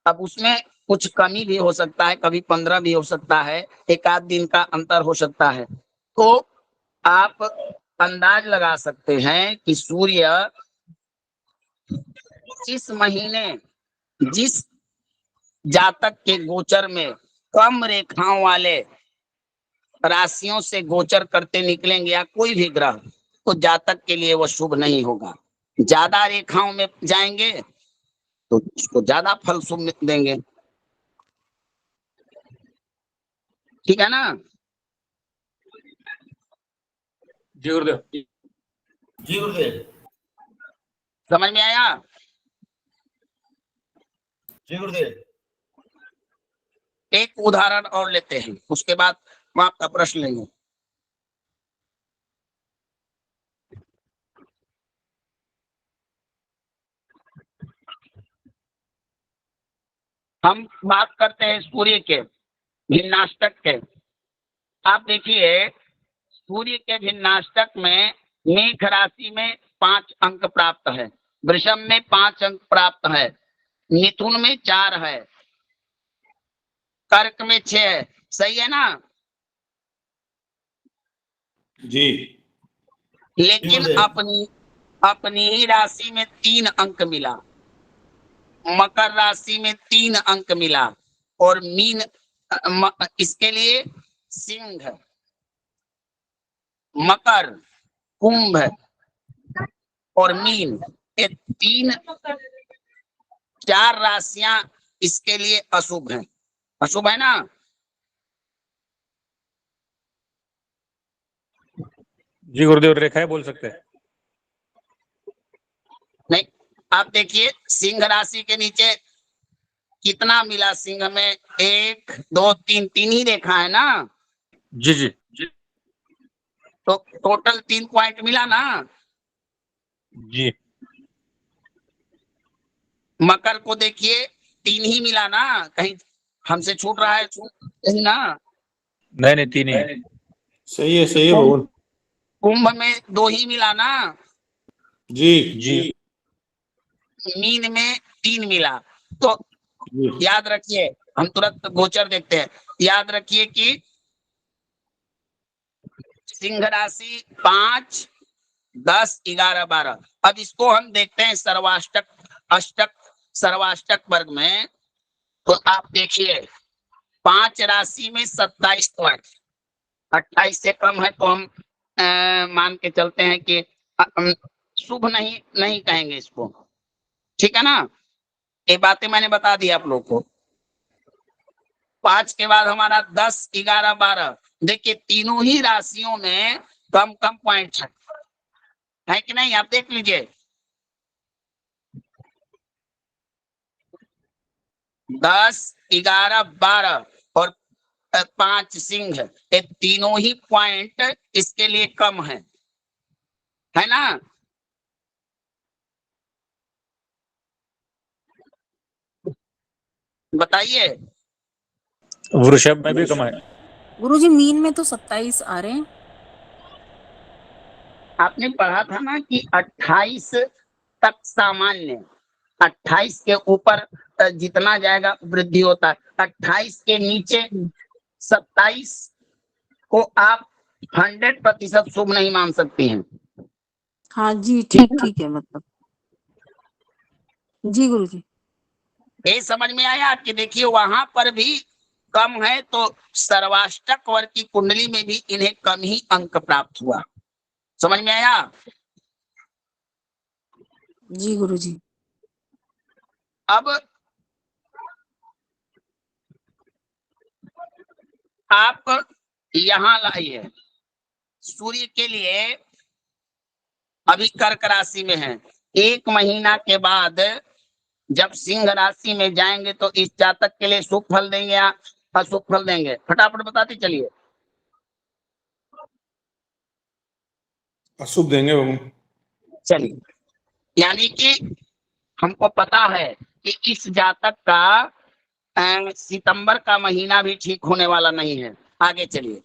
अब उसमें कुछ कमी भी हो सकता है, कभी 15 भी हो सकता है, एक आध दिन का अंतर हो सकता है, तो आप अंदाज लगा सकते हैं कि सूर्य इस महीने जिस जातक के गोचर में कम रेखाओं वाले राशियों से गोचर करते निकलेंगे या कोई भी ग्रह, तो जातक के लिए वो शुभ नहीं होगा। ज्यादा रेखाओं में जाएंगे तो उसको ज्यादा फल शुभ देंगे। ठीक है ना? जी गुरुदेव। जी गुरुदेव, समझ में आया? जी गुरुदेव। एक उदाहरण और लेते हैं, उसके बाद हम आपका प्रश्न लेंगे। हम बात करते हैं सूर्य के भिन्नाष्टक के। आप देखिए, सूर्य के भिन्नाष्टक में मेघ राशि में 5 अंक प्राप्त है, वृषभ में 5 अंक प्राप्त है, मिथुन में 4 है, कर्क में 6 है। सही है ना? जी। लेकिन अपनी ही राशि में 3 अंक मिला, मकर राशि में 3 अंक मिला, और मीन इसके लिए सिंह, मकर, कुंभ और मीन, ये 3 4 राशियां इसके लिए अशुभ हैं। अशुभ है ना? जी गुरुदेव, रेखा है बोल सकते हैं। नहीं, आप देखिए सिंह राशि के नीचे कितना मिला सिंह में, 1 2 3, 3 ही रेखा है ना? जी जी तो टोटल 3 पॉइंट मिला ना? जी। मकर को देखिए 3 ही मिला ना? कहीं हमसे छूट रहा है? छूट नहीं ना? नहीं, 3 ही। सही है भगवान। कुंभ में 2 ही मिला ना? जी जी मीन में 3 मिला। तो जी याद रखिए, हम तुरंत गोचर देखते हैं। याद रखिए कि सिंह राशि 5 10 11 12। अब इसको हम देखते हैं सर्वाष्टक अष्टक सर्वाष्टक वर्ग में। तो आप देखिए 5 राशि में 27 पॉइंट, 28 से कम है तो हम मान के चलते हैं कि शुभ नहीं कहेंगे इसको। ठीक है ना? ये बातें मैंने बता दी आप लोग को। 5 के बाद हमारा 10 11 12। देखिए तीनों ही राशियों में कम कम पॉइंट है कि नहीं? आप देख लीजिए 10 11 12 और 5 सिंह, ये तीनों ही पॉइंट इसके लिए कम है ना? बताइए। वृषभ में भी कम है। गुरुजी मीन में तो 27 आ रहे हैं। आपने पढ़ा था ना कि 28 तक सामान्य, 28 के ऊपर जितना जाएगा वृद्धि होता है। 28 के नीचे 27 को आप 100% शुभ नहीं मान सकती हैं। हाँ जी, ठीक है मतलब। जी गुरुजी। ये समझ में आया कि देखिए वहां पर भी कम है, तो सर्वाष्टक वर्ग की कुंडली में भी इन्हें कम ही अंक प्राप्त हुआ। समझ में आया? जी गुरुजी। अब आप यहां लाइए, सूर्य के लिए अभी कर्क राशि में है। 1 महीना के बाद जब सिंह राशि में जाएंगे तो इस जातक के लिए शुभ फल देंगे या अशुभ फल देंगे? फटाफट बताते चलिए। अशुभ देंगे भगवान। चलिए, यानी कि हमको पता है कि इस जातक का सितंबर का महीना भी ठीक होने वाला नहीं है। आगे चलिए,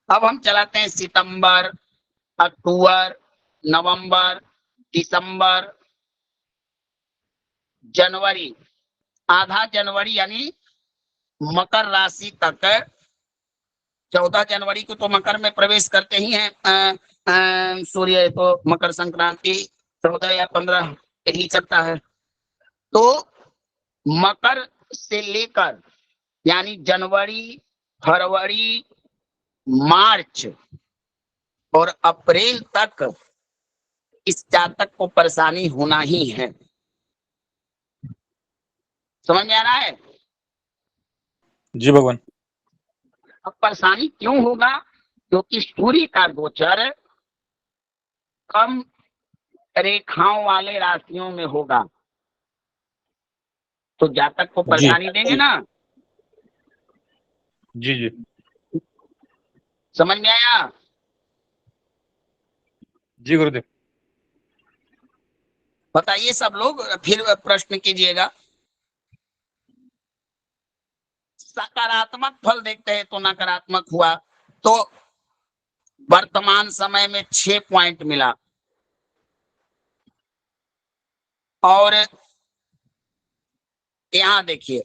अब हम चलाते हैं सितंबर, अक्टूबर, नवंबर, दिसंबर, जनवरी। आधा जनवरी यानी मकर राशि तक। 14 जनवरी को तो मकर में प्रवेश करते ही हैं सूर्य, तो मकर संक्रांति 14 या 15 ही चलता है। तो मकर से लेकर यानी जनवरी, फरवरी, मार्च और अप्रैल तक इस जातक को परेशानी होना ही है। समझ में आ रहा है? जी भगवान। अब परेशानी क्यों होगा? क्योंकि सूर्य का गोचर कम रेखाओं वाले राशियों में होगा, तो जातक को परेशानी देंगे ना। जी जी समझ में आया? जी गुरुदेव। बताइए सब लोग, फिर प्रश्न कीजिएगा। सकारात्मक फल देखते हैं तो नकारात्मक हुआ। तो वर्तमान समय में 6 पॉइंट मिला। और यहां देखिए,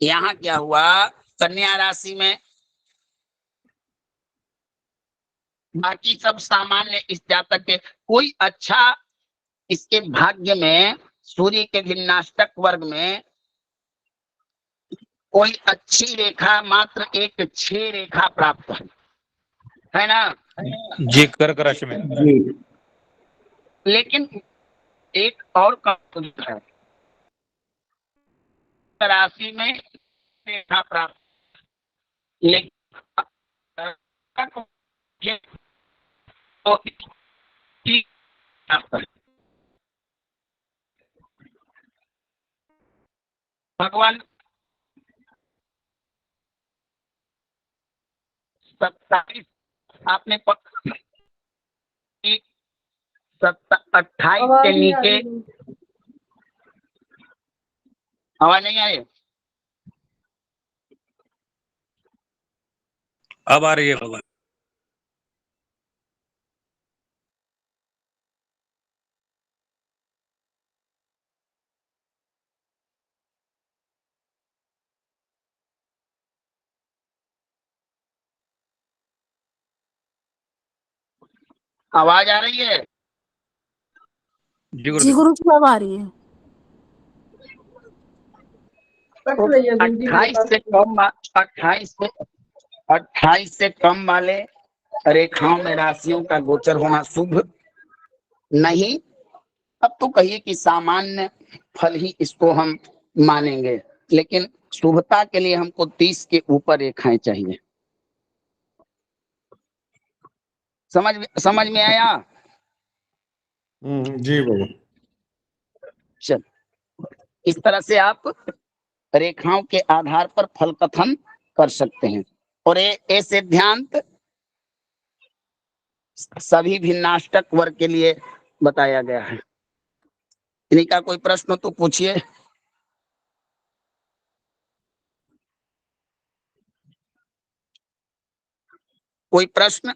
यहां क्या हुआ? कन्या राशि में बाकी सब सामान्य इस जातक के। कोई अच्छा इसके भाग्य में सूर्य के भिन्नाष्टक वर्ग में कोई अच्छी रेखा मात्र एक 6 रेखा प्राप्त है ना? जी कर्क राशि में। लेकिन एक और काम है, राशि में रेखा प्राप्त, लेकिन भगवान 27 आपने 28 के नीचे आवाज नहीं आ रही। अब आ रही है भगवान। आवाज आ रही है? जी जी गुरुदेव। गुरुजी अब आ रही है। 28 से कम वाले रेखाओं में राशियों का गोचर होना शुभ नहीं। अब तो कहिए कि सामान्य फल ही इसको हम मानेंगे, लेकिन शुभता के लिए हमको 30 के ऊपर रेखाएं चाहिए। समझ में आया? जी बाबा। चल, इस तरह से आप रेखाओं के आधार पर फल कथन कर सकते हैं। और ये सिद्धांत सभी भिन्नाष्टक वर्ग के लिए बताया गया है। इन्हीं का कोई प्रश्न तो पूछिए। कोई प्रश्न?